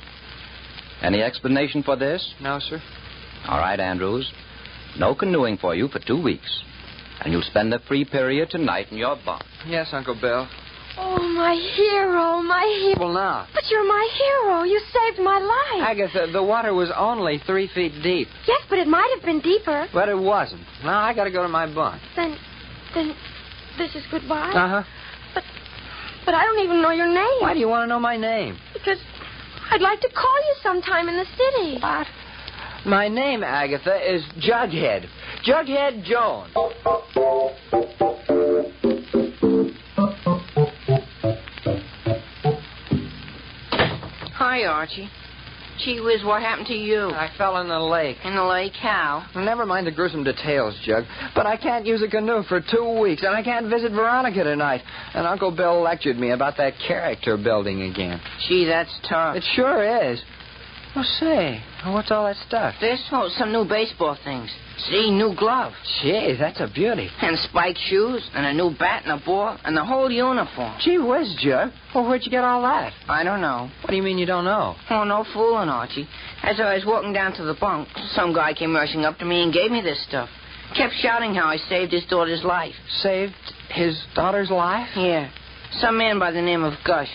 any explanation for this? No, sir. All right, Andrews. No canoeing for you for 2 weeks. And you'll spend the free period tonight in your bunk. Yes, Uncle Bill. Oh, my hero, my hero. Well, now. But you're my hero. You saved my life. Agatha, the water was only 3 feet deep. Yes, but it might have been deeper. But it wasn't. Now I got to go to my bunk. Then this is goodbye? Uh-huh. But I don't even know your name. Why do you want to know my name? Because I'd like to call you sometime in the city. What? My name, Agatha, is Jughead. Jughead Jones. Hi, Archie. Gee whiz, what happened to you? I fell in the lake. In the lake? How? Never mind the gruesome details, Jug. But I can't use a canoe for 2 weeks, and I can't visit Veronica tonight. And Uncle Bill lectured me about that character building again. Gee, that's tough. It sure is. Well, say, what's all that stuff? This? Oh, some new baseball things. See, new glove. Gee, that's a beauty. And spiked shoes, and a new bat and a ball, and the whole uniform. Gee whiz, Jug. Well, where'd you get all that? I don't know. What do you mean you don't know? Oh, no fooling, Archie. As I was walking down to the bunk, some guy came rushing up to me and gave me this stuff. Kept shouting how I saved his daughter's life. Saved his daughter's life? Yeah. Some man by the name of Gush.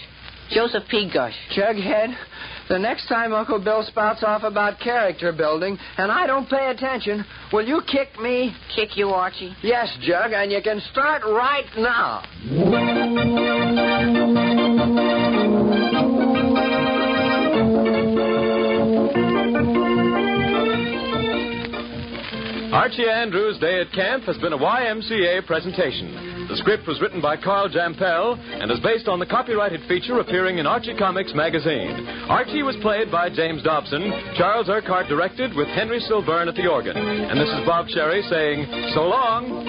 Joseph P. Gush. Jughead, the next time Uncle Bill spouts off about character building and I don't pay attention, will you kick me? Kick you, Archie? Yes, Jug, and you can start right now. Archie Andrews' Day at Camp has been a YMCA presentation. The script was written by Carl Jampel and is based on the copyrighted feature appearing in Archie Comics magazine. Archie was played by James Dobson. Charles Urquhart directed with Henry Silburn at the organ. And this is Bob Sherry saying, so long.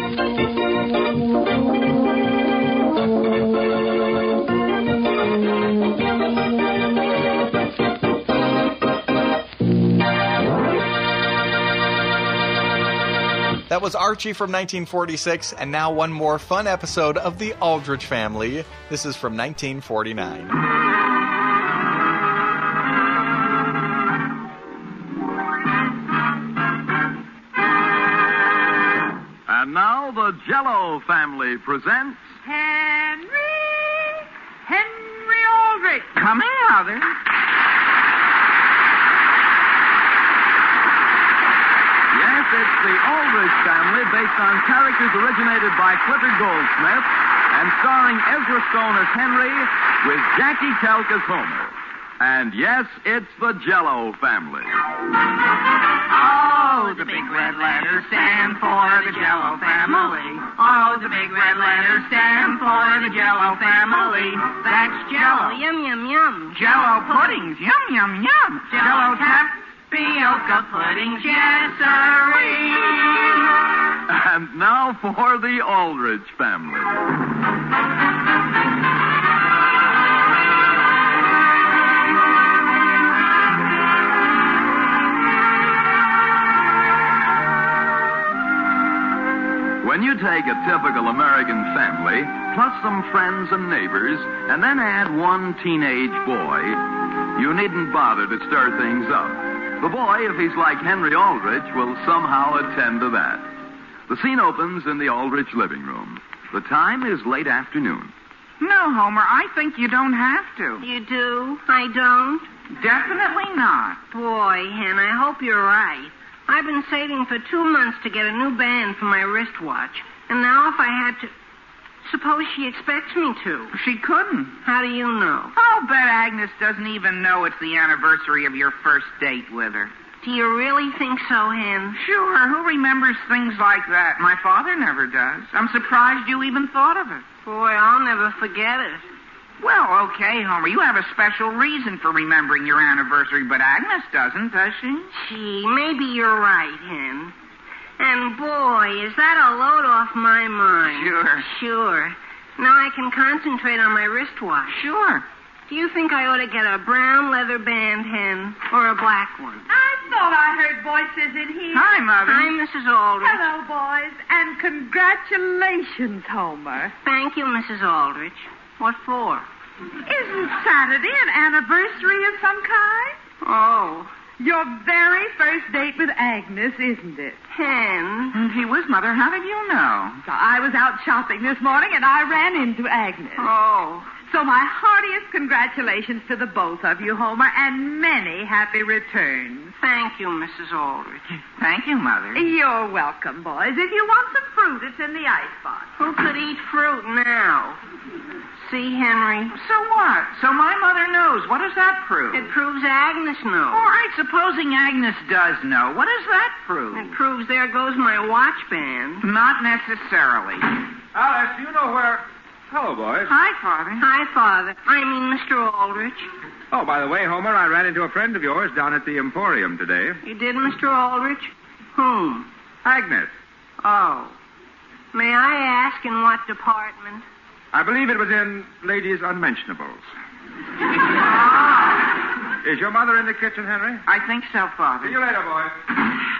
That was Archie from 1946, and now one more fun episode of The Aldrich Family. This is from 1949. And now the Jell-O family presents... Henry Aldrich. Come here, Mother. Yes, it It's the Aldrich Family, based on characters originated by Clifford Goldsmith and starring Ezra Stone as Henry with Jackie Kelk as Homer. And yes, it's the Jell-O Family. Oh, the big red letters stand for the Jell-O family. Oh, the big red letters stand for the Jell-O family. That's Jell-O. Yum, yum, yum. Jell-O puddings. Yum, yum, yum. Jell-O tapioca puddings. Yes, sirree. And now for the Aldrich Family. When you take a typical American family, plus some friends and neighbors, and then add one teenage boy, you needn't bother to stir things up. The boy, if he's like Henry Aldrich, will somehow attend to that. The scene opens in the Aldrich living room. The time is late afternoon. No, Homer, I think you don't have to. You do? I don't? Definitely not. Boy, Hen, I hope you're right. I've been saving for 2 months to get a new band for my wristwatch. And now if I had to... Suppose she expects me to. She couldn't. How do you know? I'll bet Agnes doesn't even know it's the anniversary of your first date with her. Do you really think so, Hen? Sure. Who remembers things like that? My father never does. I'm surprised you even thought of it. Boy, I'll never forget it. Well, okay, Homer, you have a special reason for remembering your anniversary, but Agnes doesn't, does she? Gee, maybe you're right, Hen. And boy, is that a load off my mind. Sure. Now I can concentrate on my wristwatch. Sure. Do you think I ought to get a brown leather band, Hen, or a black one? I thought I heard voices in here. Hi, Mother. Hi, Mrs. Aldrich. Hello, boys, and congratulations, Homer. Thank you, Mrs. Aldrich. What for? Isn't Saturday an anniversary of some kind? Oh. Your very first date with Agnes, isn't it? Hen. Gee whiz, Mother, how did you know? I was out shopping this morning, and I ran into Agnes. Oh. So my heartiest congratulations to the both of you, Homer, and many happy returns. Thank you, Mrs. Aldrich. Thank you, Mother. You're welcome, boys. If you want some fruit, it's in the icebox. Who could eat fruit now? See, Henry? So what? So my mother knows. What does that prove? It proves Agnes knows. All right, supposing Agnes does know. What does that prove? It proves there goes my watch band. Not necessarily. Alice, do you know where... Hello, boys. Hi, Father. Hi, Father. I mean, Mr. Aldrich. Oh, by the way, Homer, I ran into a friend of yours down at the Emporium today. You did, Mr. Aldrich? Whom? Agnes. Oh. May I ask in what department? I believe it was in Ladies' Unmentionables. Is your mother in the kitchen, Henry? I think so, Father. See you later, boys.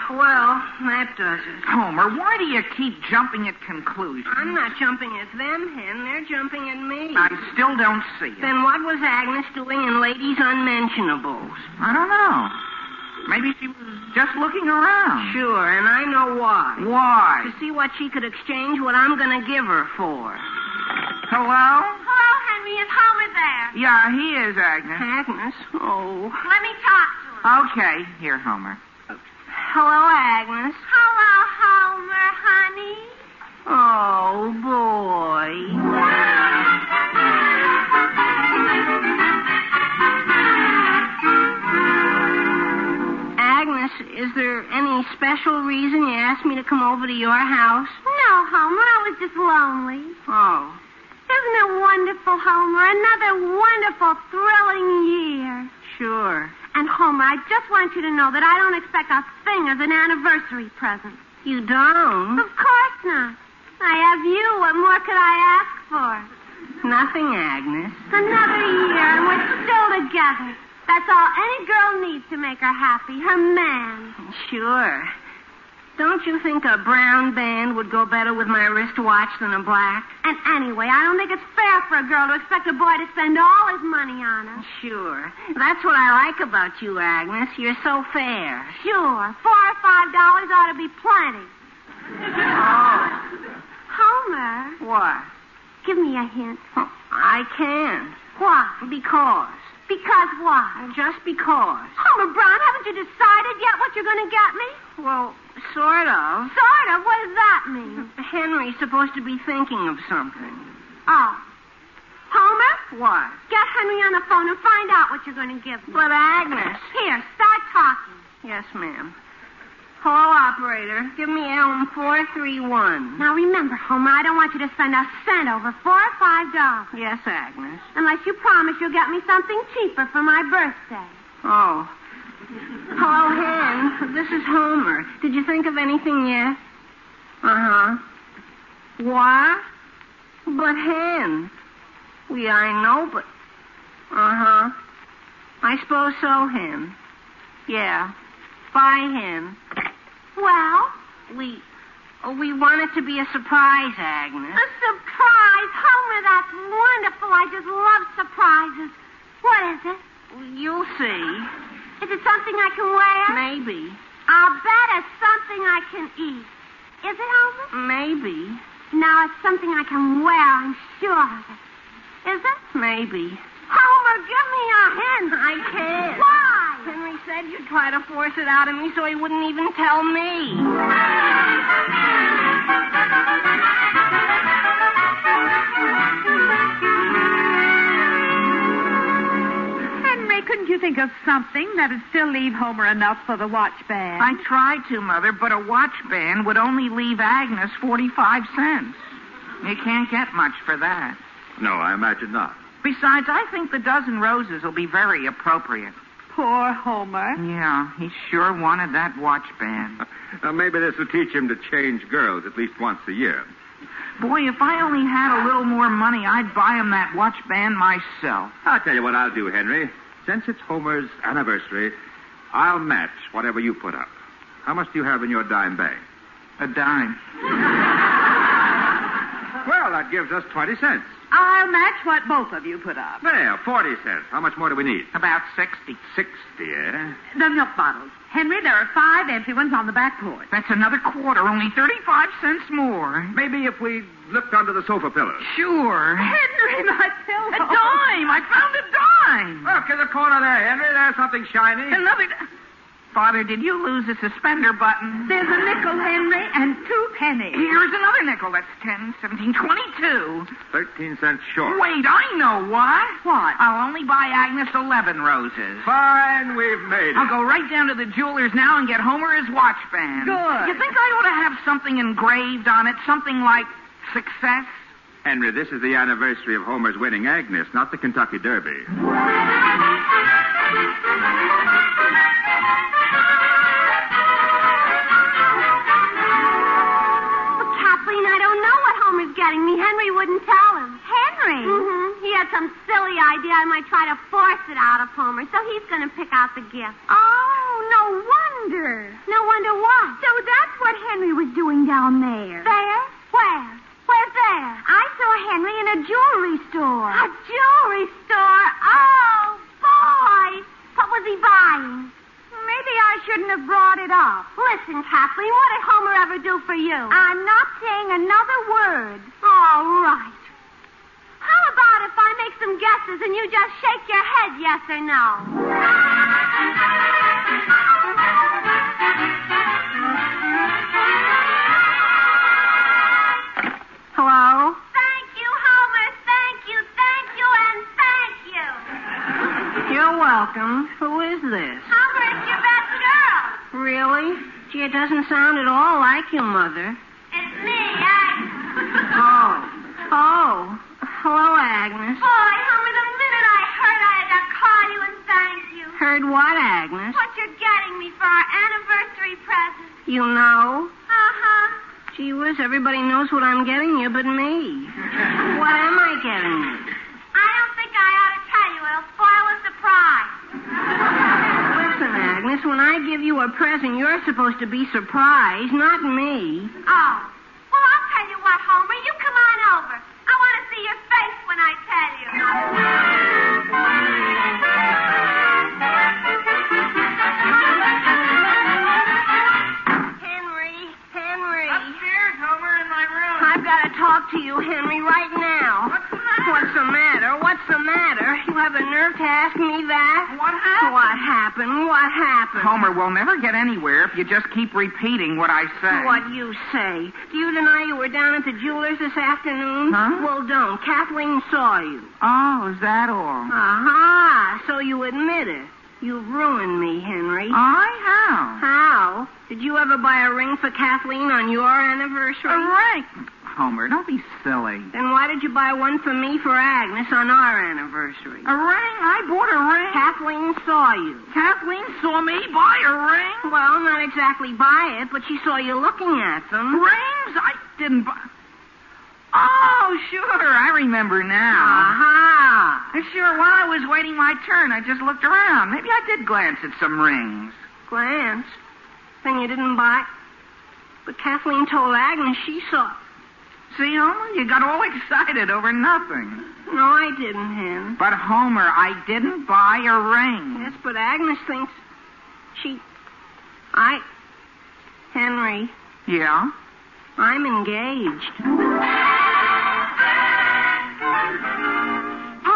Well, that does it. Homer, why do you keep jumping at conclusions? I'm not jumping at them, Hen. They're jumping at me. I still don't see it. Then what was Agnes doing in Ladies' Unmentionables? I don't know. Maybe she was just looking around. Sure, and I know why. Why? To see what she could exchange what I'm going to give her for. Hello? Hello, Henry. Is Homer there? Yeah, he is, Agnes. Agnes? Oh. Let me talk to him. Okay. Here, Homer. Hello, Agnes. Hello, Homer, honey. Oh, boy. Agnes, is there any special reason you asked me to come over to your house? No, Homer. I was just lonely. Oh. Isn't it wonderful, Homer? Another wonderful, thrilling year. Sure. And, Homer, I just want you to know that I don't expect a thing as an anniversary present. You don't? Of course not. I have you. What more could I ask for? Nothing, Agnes. Another year, and we're still together. That's all any girl needs to make her happy, her man. Sure. Don't you think a brown band would go better with my wristwatch than a black? And anyway, I don't think it's fair for a girl to expect a boy to spend all his money on her. Sure. That's what I like about you, Agnes. You're so fair. Sure. $4 or $5 ought to be plenty. Oh. Homer. What? Give me a hint. Oh, I can't. Why? Because. Because what? Just because. Homer Brown, haven't you decided yet what you're going to get me? Well, sort of. Sort of? What does that mean? Henry's supposed to be thinking of something. Oh. Homer? What? Get Henry on the phone and find out what you're going to give me. But Agnes. Here, start talking. Yes, ma'am. Hello, operator. Give me Elm 431. Now remember, Homer, I don't want you to spend a cent over $4 or $5. Yes, Agnes. Unless you promise you'll get me something cheaper for my birthday. Oh. Hello, Hen. This is Homer. Did you think of anything yet? Uh-huh. What? But, Hen. I know, but... Uh-huh. I suppose so, Hen. Yeah. Bye, Hen. Well? We want it to be a surprise, Agnes. A surprise? Homer, that's wonderful. I just love surprises. What is it? You'll see. Is it something I can wear? Maybe. I'll bet it's something I can eat. Is it, Homer? Maybe. No, it's something I can wear, I'm sure of it. Is it? Maybe. Homer, give me a hint. I can't. Why? Henry said you'd try to force it out of me so he wouldn't even tell me. Henry, couldn't you think of something that'd still leave Homer enough for the watch band? I tried to, Mother, but a watch band would only leave Agnes 45 cents. You can't get much for that. No, I imagine not. Besides, I think the dozen roses will be very appropriate. Poor Homer. Yeah, he sure wanted that watch band. Now, maybe this will teach him to change girls at least once a year. Boy, if I only had a little more money, I'd buy him that watch band myself. I'll tell you what I'll do, Henry. Since it's Homer's anniversary, I'll match whatever you put up. How much do you have in your dime bag? A dime. Well, that gives us 20 cents. I'll match what both of you put up. There, 40 cents. How much more do we need? About 60. 60, eh? The milk bottles. Henry, there are 5 empty ones on the back porch. That's another quarter, only 35 cents more. Maybe if we looked under the sofa pillows. Sure. Henry, my pillow. A dime! I found a dime! Look, in the corner there, Henry. There's something shiny. Another... Father, did you lose a suspender button? There's a nickel, Henry, and 2 pennies. Here's another nickel. That's 10, 17, 22. 13 cents short. Wait, I know what. What? I'll only buy Agnes 11 roses. Fine, we've made it. I'll go right down to the jeweler's now and get Homer his watch band. Good. You think I ought to have something engraved on it? Something like success? Henry, this is the anniversary of Homer's winning Agnes, not the Kentucky Derby. Getting me. Henry wouldn't tell him. Henry? Mm-hmm. He had some silly idea I might try to force it out of Homer, so he's going to pick out the gift. Oh, no wonder. No wonder what? So that's what Henry was doing down there. There? Where? Where's there? I saw Henry in a jewelry store. A jewelry store? Oh, boy. What was he buying? Maybe I shouldn't have brought it up. Listen, Kathleen, what did Homer ever do for you? I'm not saying another word. All right. How about if I make some guesses and you just shake your head yes or no? Hello? Thank you, Homer. Thank you, and thank you. You're welcome. Who is this? Homer, it's your best girl. Really? Gee, it doesn't sound at all like you, Mother. It's me, Agnes. Oh. Hello, Agnes. Boy, Homer, the minute I heard I had to call you and thank you. Heard what, Agnes? What you're getting me for our anniversary present. You know? Uh-huh. Gee whiz, everybody knows what I'm getting you but me. What am I getting you? I don't think I ought to tell you. It'll spoil a surprise. Listen, Agnes, when I give you a present, you're supposed to be surprised, not me. Oh. Well, I'll tell you what, Homer. You come on over. I want to see your face when I tell you. Henry. Upstairs, Homer, in my room. I've got to talk to you, Henry, right now. What's the matter? What's the matter? You have the nerve to ask me What happened? What happened? Homer, we'll never get anywhere if you just keep repeating what I say. What you say? Do you deny you were down at the jeweler's this afternoon? Huh? Well, don't. Kathleen saw you. Oh, is that all? Aha, so you admit it. You've ruined me, Henry. How? How? Did you ever buy a ring for Kathleen on your anniversary? A ring? Homer, don't be silly. Then why did you buy one for me for Agnes on our anniversary? A ring? I bought a ring. Kathleen saw you. Kathleen saw me buy a ring? Well, not exactly buy it, but she saw you looking at them. Rings? I didn't buy... Oh, sure, I remember now. Aha. Sure, while I was waiting my turn, I just looked around. Maybe I did glance at some rings. Glance? Then you didn't buy... But Kathleen told Agnes she saw... See, Homer, you got all excited over nothing. No, I didn't, Hen. But, Homer, I didn't buy a ring. Yes, but Agnes thinks she... Henry. Yeah? I'm engaged.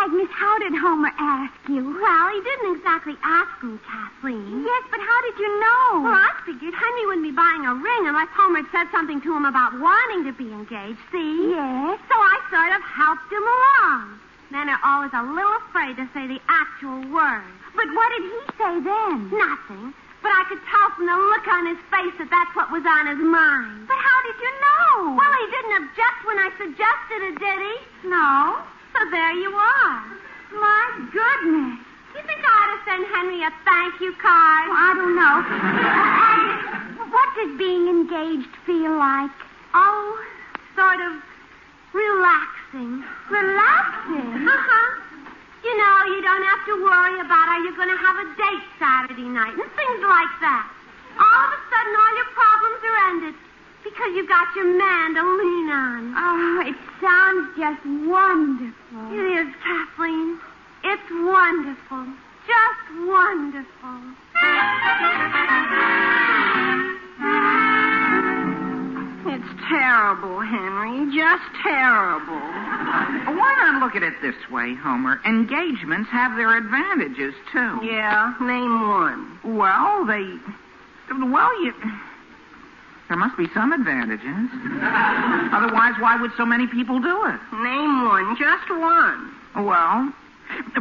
Agnes, how did Homer ask you? Well, he didn't exactly ask me, Kathleen. Yes, but how did you know? Well, I figured Henry wouldn't be buying a ring unless Homer had said something to him about wanting to be engaged, see? Yes. So I sort of helped him along. Men are always a little afraid to say the actual words. But what did he say then? Nothing. But I could tell from the look on his face that that's what was on his mind. But how did you know? Well, he didn't object when I suggested it, did he? No. So there you are. My goodness. You think I ought to send Henry a thank you card? Well, I don't know. What does being engaged feel like? Oh, sort of relaxing. Relaxing? Uh-huh. You know, you don't have to worry about are you going to have a date Saturday night and things like that. All of a sudden, all your problems are ended because you've got your man to lean on. Oh, it sounds just wonderful. It is, Kathleen. It's wonderful. Just wonderful. It's terrible, Henry. Just terrible. Why not look at it this way, Homer? Engagements have their advantages, too. Yeah, name one. Well, there must be some advantages. Otherwise, why would so many people do it? Name one, just one. Well,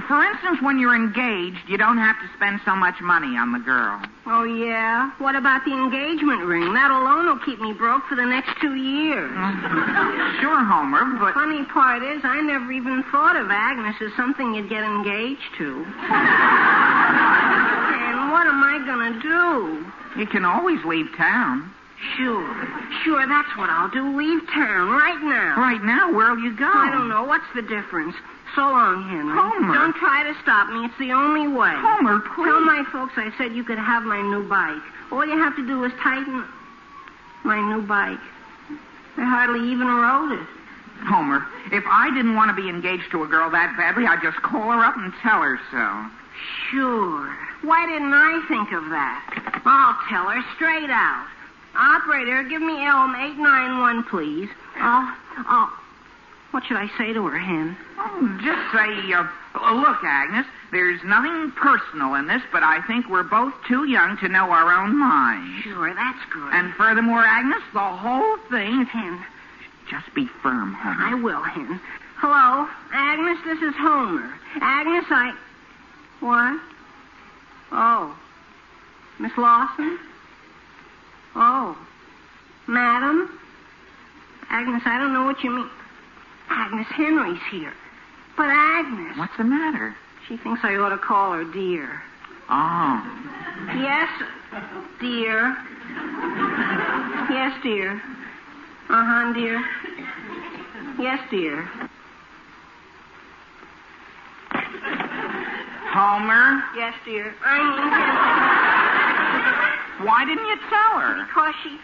for instance, when you're engaged, you don't have to spend so much money on the girl. Oh, yeah? What about the engagement ring? That alone will keep me broke for the next 2 years. Sure, Homer, but... Funny part is, I never even thought of Agnes as something you'd get engaged to. And what am I going to do? You can always leave town. Sure, that's what I'll do. Leave town right now. Right now? Where'll you go? I don't know. What's the difference? So long, Henry. Homer. Don't try to stop me. It's the only way. Homer, please. Tell my folks I said you could have my new bike. All you have to do is tighten my new bike. I hardly even rode it. Homer, if I didn't want to be engaged to a girl that badly, I'd just call her up and tell her so. Sure. Why didn't I think of that? I'll tell her straight out. Operator, give me Elm 891, please. What should I say to her, Hen? Just say, look, Agnes, there's nothing personal in this, but I think we're both too young to know our own minds. Sure, that's good. And furthermore, Agnes, the whole thing... Hen. Just be firm, Homer. I will, Hen. Hello, Agnes, this is Homer. Agnes, What? Oh. Miss Lawson? Oh. Madam? Agnes, I don't know what you mean. Agnes, Henry's here. But Agnes... What's the matter? She thinks I ought to call her dear. Oh. Yes, dear. Yes, dear. Uh-huh, dear. Yes, dear. Homer? Yes, dear. Why didn't you tell her? Because she...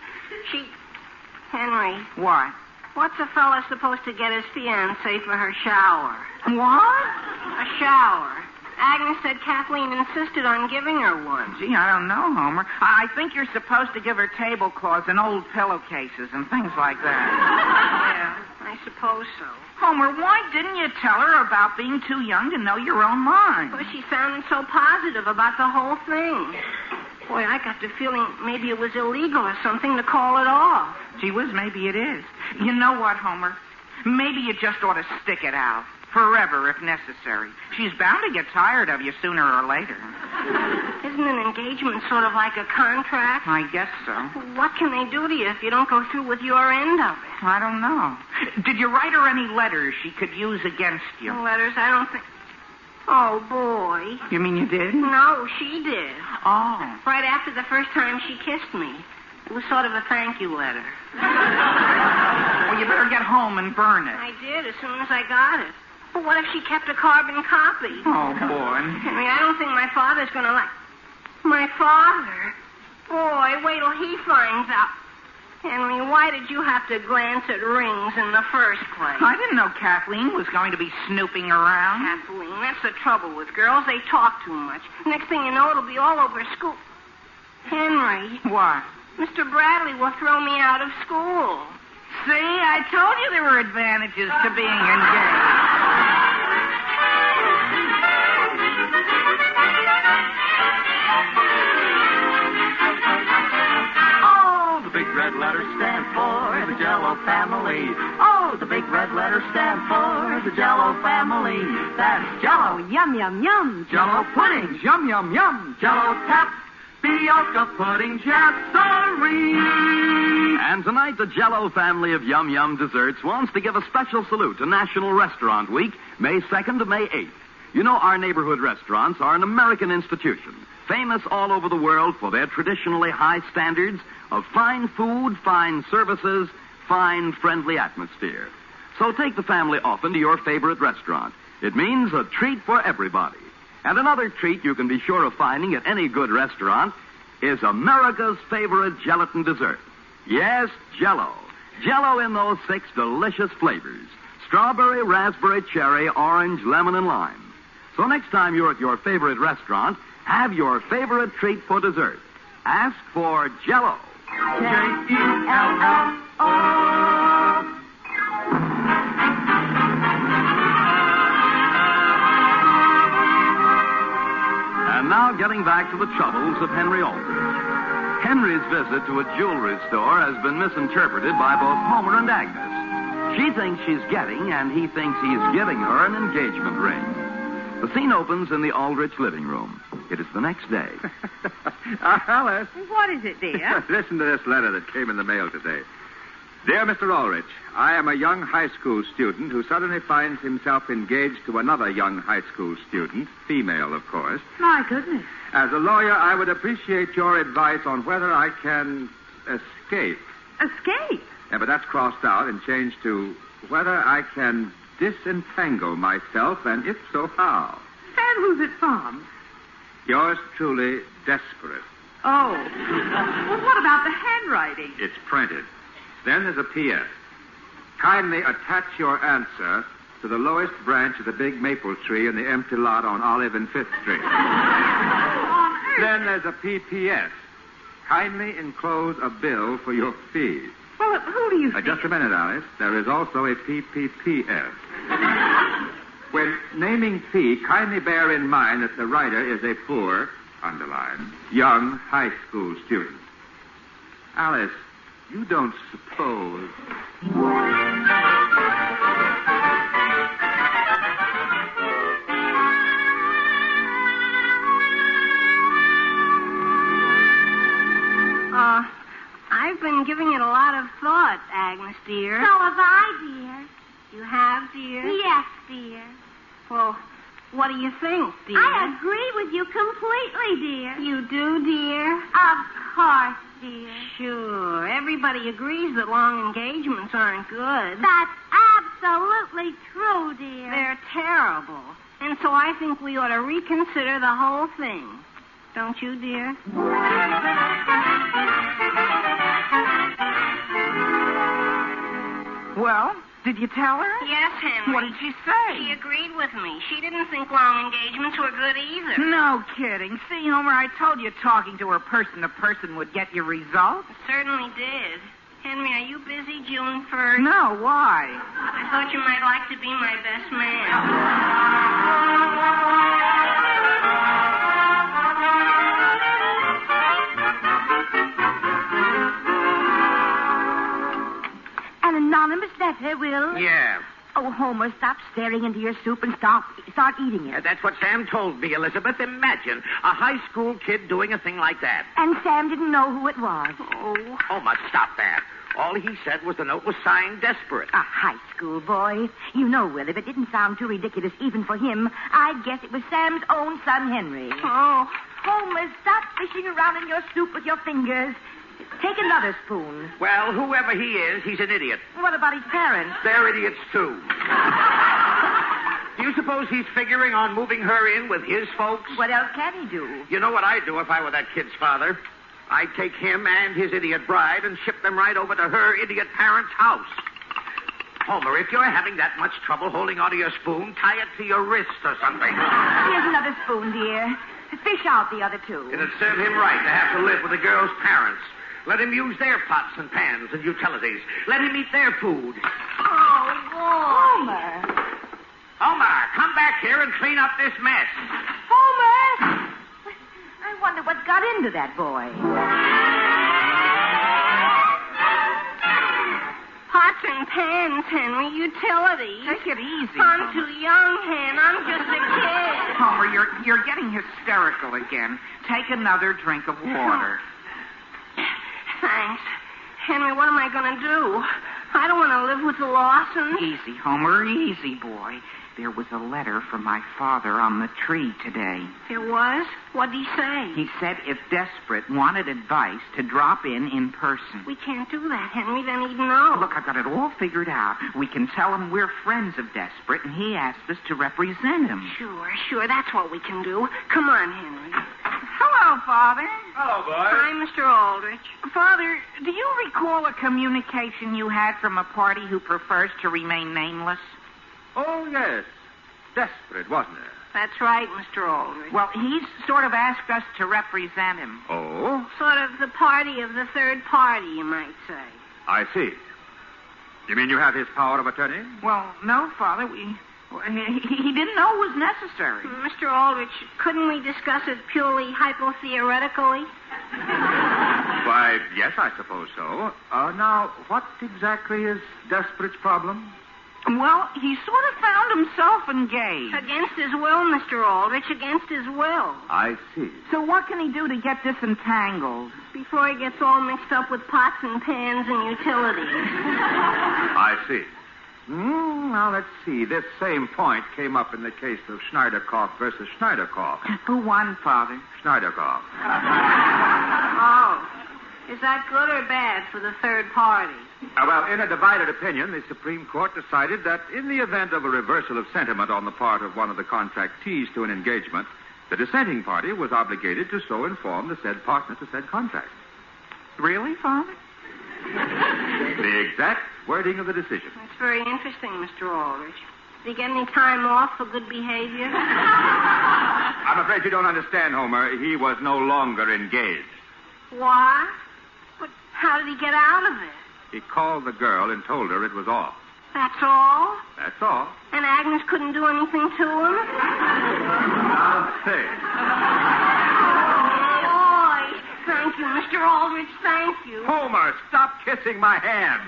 Henry. What? What's a fella supposed to get his fiancée for her shower? What? A shower. Agnes said Kathleen insisted on giving her one. Gee, I don't know, Homer. I think you're supposed to give her tablecloths and old pillowcases and things like that. Yeah, I suppose so. Homer, why didn't you tell her about being too young to know your own mind? Well, she sounded so positive about the whole thing. Boy, I got the feeling maybe it was illegal or something to call it off. Gee whiz, maybe it is. You know what, Homer? Maybe you just ought to stick it out. Forever, if necessary. She's bound to get tired of you sooner or later. Isn't an engagement sort of like a contract? I guess so. What can they do to you if you don't go through with your end of it? I don't know. Did you write her any letters she could use against you? Letters? I don't think... Oh, boy. You mean you did? No, she did. Oh. Right after the first time she kissed me. It was sort of a thank you letter. Well, you better get home and burn it. I did as soon as I got it. But what if she kept a carbon copy? Oh, boy. Henry, I don't think my father's going to like... My father? Boy, wait till he finds out. Henry, why did you have to glance at rings in the first place? I didn't know Kathleen was going to be snooping around. Kathleen, that's the trouble with girls. They talk too much. Next thing you know, it'll be all over school. Henry. What? Mr. Bradley will throw me out of school. See, I told you there were advantages to being engaged. Oh, the big red letters stand for the Jell-O family. Oh, the big red letters stand for the Jell-O family. That's Jell-O, Yum, yum, yum. Jell-O pudding, yum, yum, yum. Jell-O tap, Bioka pudding, Jesserie. And tonight, the Jell-O family of Yum Yum desserts wants to give a special salute to National Restaurant Week, May 2nd to May 8th. You know, our neighborhood restaurants are an American institution, famous all over the world for their traditionally high standards of fine food, fine services, fine, friendly atmosphere. So take the family often to your favorite restaurant. It means a treat for everybody. And another treat you can be sure of finding at any good restaurant is America's favorite gelatin dessert. Yes, Jell-O. Jell-O in those 6 delicious flavors: strawberry, raspberry, cherry, orange, lemon, and lime. So next time you're at your favorite restaurant, have your favorite treat for dessert. Ask for Jell-O. Jell-O. And now getting back to the troubles of Henry Aldrich. Henry's visit to a jewelry store has been misinterpreted by both Homer and Agnes. She thinks she's getting, and he thinks he's giving her an engagement ring. The scene opens in the Aldrich living room. It is the next day. Alice. What is it, dear? Listen to this letter that came in the mail today. Dear Mr. Aldrich, I am a young high school student who suddenly finds himself engaged to another young high school student, female, of course. My goodness. As a lawyer, I would appreciate your advice on whether I can escape. Escape? Yeah, but that's crossed out and changed to whether I can disentangle myself, and if so, how. And who's it from? Yours truly, Desperate. Oh. Well, what about the handwriting? It's printed. Then there's a P.S. Kindly attach your answer to the lowest branch of the big maple tree in the empty lot on Olive and 5th Street. Then there's a P.P.S. Kindly enclose a bill for your fees. Well, who do you think? Just a minute, Alice. There is also a P.P.P.S. When naming fee, kindly bear in mind that the writer is a poor, underline, young high school student. Alice, you don't suppose... I've been giving it a lot of thought, Agnes, dear. So have I, dear. You have, dear? Yes, dear. Well, what do you think, dear? I agree with you completely, dear. You do, dear? Of course, dear. Sure. Everybody agrees that long engagements aren't good. That's absolutely true, dear. They're terrible. And so I think we ought to reconsider the whole thing. Don't you, dear? Well, did you tell her? Yes, Henry. What did she say? She agreed with me. She didn't think long engagements were good either. No kidding. See, Homer, I told you talking to her person to person would get you results. It certainly did. Henry, are you busy June 1st? No, why? I thought you might like to be my best man. An anonymous letter, Will? Yeah. Oh, Homer, stop staring into your soup and start eating it. That's what Sam told me, Elizabeth. Imagine a high school kid doing a thing like that. And Sam didn't know who it was. Oh. Homer, stop that. All he said was the note was signed Desperate. A high school boy. You know, Will, if it didn't sound too ridiculous even for him, I'd guess it was Sam's own son, Henry. Oh. Homer, stop fishing around in your soup with your fingers. Take another spoon. Well, whoever he is, he's an idiot. What about his parents? They're idiots, too. Do you suppose he's figuring on moving her in with his folks? What else can he do? You know what I'd do if I were that kid's father? I'd take him and his idiot bride and ship them right over to her idiot parents' house. Homer, if you're having that much trouble holding onto your spoon, tie it to your wrist or something. Here's another spoon, dear. Fish out the other two. It'd serve him right to have to live with the girl's parents. Let him use their pots and pans and utilities. Let him eat their food. Oh, boy. Homer. Homer, come back here and clean up this mess. Homer! I wonder what got into that boy. Pots and pans, Henry, utilities. Take it easy. I'm too young, Hen. I'm just a kid. Homer, you're getting hysterical again. Take another drink of water. Thanks. Henry, what am I going to do? I don't want to live with the Lawsons. Easy, Homer, easy, boy. There was a letter from my father on the tree today. It was? What'd he say? He said if Desperate wanted advice to drop in person. We can't do that, Henry. Then he'd know. Look, I've got it all figured out. We can tell him we're friends of Desperate, and he asked us to represent him. Sure. That's what we can do. Come on, Henry. Hello, Father. Hello, boy. Hi, Mr. Aldrich. Father, do you recall a communication you had from a party who prefers to remain nameless? Oh, yes. Desperate, wasn't it? That's right, Mr. Aldrich. Well, he's sort of asked us to represent him. Oh? Sort of the party of the third party, you might say. I see. You mean you have his power of attorney? Well, no, Father. He didn't know it was necessary. Mr. Aldrich, couldn't we discuss it purely hypotheoretically? Why, yes, I suppose so. Now, what exactly is Desperate's problem? Well, he sort of found himself engaged. Against his will, Mr. Aldrich, against his will. I see. So what can he do to get disentangled? Before he gets all mixed up with pots and pans and utilities. I see. Now, let's see. This same point came up in the case of Schneiderkoff versus Schneiderkoff. Who won, Father? Schneiderkoff. Oh. Is that good or bad for the third party? Well, in a divided opinion, the Supreme Court decided that in the event of a reversal of sentiment on the part of one of the contractees to an engagement, the dissenting party was obligated to so inform the said partner to said contract. Really, Father? The exact wording of the decision. That's very interesting, Mr. Aldrich. Did he get any time off for good behavior? I'm afraid you don't understand, Homer. He was no longer engaged. Why? But how did he get out of it? He called the girl and told her it was off. That's all? That's all. And Agnes couldn't do anything to him? I'll say. Boy, thank you, Mr. Aldrich, thank you. Homer, stop kissing my hand.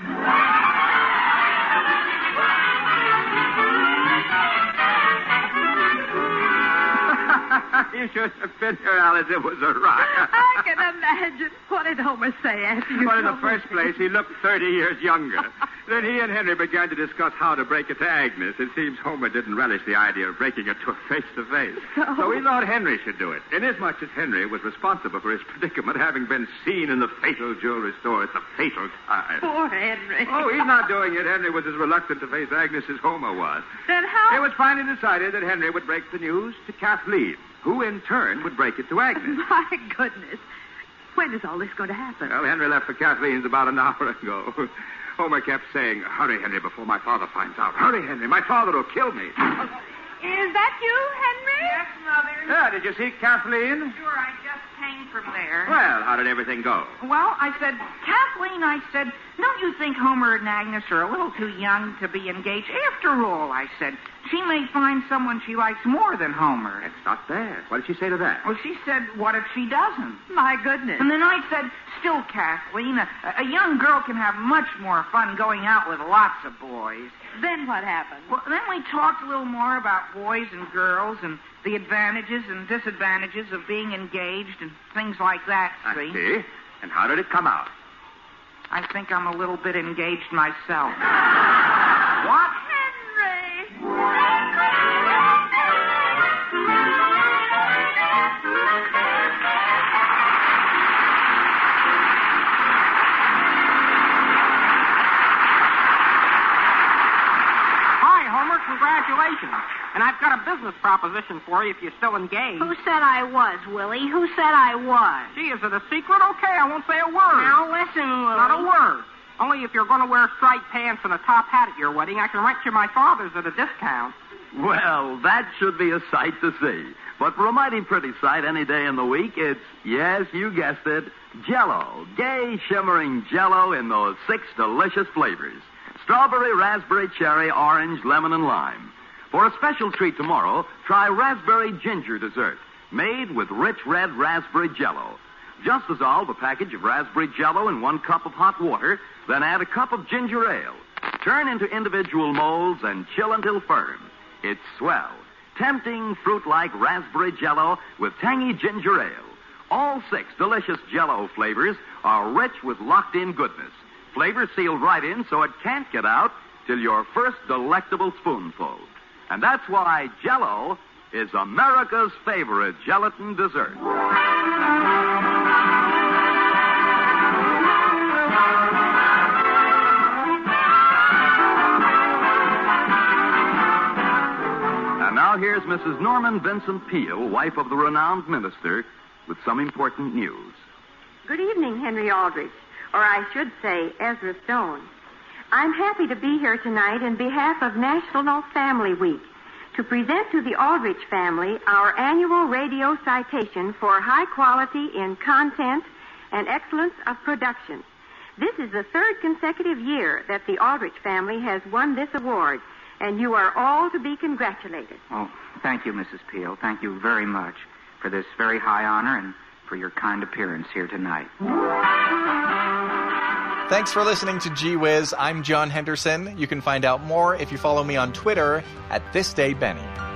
You should have been here, Alice. It was a riot. I can imagine. What did Homer say after you Well, in the told me? first place, he looked 30 years younger. Then he and Henry began to discuss how to break it to Agnes. It seems Homer didn't relish the idea of breaking it to her face-to-face. So he thought Henry should do it, inasmuch as Henry was responsible for his predicament, having been seen in the fatal jewelry store at the fatal time. Poor Henry. Oh, he's not doing it. Henry was as reluctant to face Agnes as Homer was. Then how... It was finally decided that Henry would break the news to Kathleen, who in turn would break it to Agnes. My goodness. When is all this going to happen? Well, Henry left for Kathleen's about an hour ago. Homer kept saying, "Hurry, Henry, before my father finds out. Hurry, Henry. My father will kill me." Is that you, Henry? Yes, Mother. Yeah, did you see Kathleen? Sure, I just came from there. Well, how did everything go? Well, I said, Kathleen, don't you think Homer and Agnes are a little too young to be engaged? After all, I said, she may find someone she likes more than Homer. That's not bad. What did she say to that? Well, she said, what if she doesn't? My goodness. And then I said, still, Kathleen, a young girl can have much more fun going out with lots of boys. Then what happened? Well, then we talked a little more about boys and girls and the advantages and disadvantages of being engaged and things like that, see? I see. And how did it come out? I think I'm a little bit engaged myself. What? Congratulations. And I've got a business proposition for you if you're still engaged. Who said I was, Willie? Who said I was? Gee, is it a secret? Okay, I won't say a word. Now listen, Willie. Not a word. Only if you're going to wear striped pants and a top hat at your wedding, I can rent you my father's at a discount. Well, that should be a sight to see. But for a mighty pretty sight any day in the week, it's, yes, you guessed it, Jell-O. Gay, shimmering Jell-O in those 6 delicious flavors. Strawberry, raspberry, cherry, orange, lemon, and lime. For a special treat tomorrow, try raspberry ginger dessert, made with rich red raspberry Jell-O. Just dissolve a package of raspberry Jell-O in 1 cup of hot water, then add a cup of ginger ale. Turn into individual molds and chill until firm. It's swell, tempting fruit-like raspberry Jell-O with tangy ginger ale. All 6 delicious Jell-O flavors are rich with locked-in goodness. Flavor sealed right in so it can't get out till your first delectable spoonful. And that's why Jell-O is America's favorite gelatin dessert. And now here's Mrs. Norman Vincent Peale, wife of the renowned minister, with some important news. Good evening, Henry Aldrich. Or I should say, Ezra Stone. I'm happy to be here tonight in behalf of National Family Week to present to the Aldrich family our annual radio citation for high quality in content and excellence of production. This is the 3rd consecutive year that the Aldrich family has won this award, and you are all to be congratulated. Oh, thank you, Mrs. Peale. Thank you very much for this very high honor and for your kind appearance here tonight. Thanks for listening to Gee Whiz. I'm John Henderson. You can find out more if you follow me on Twitter at ThisDayBenny.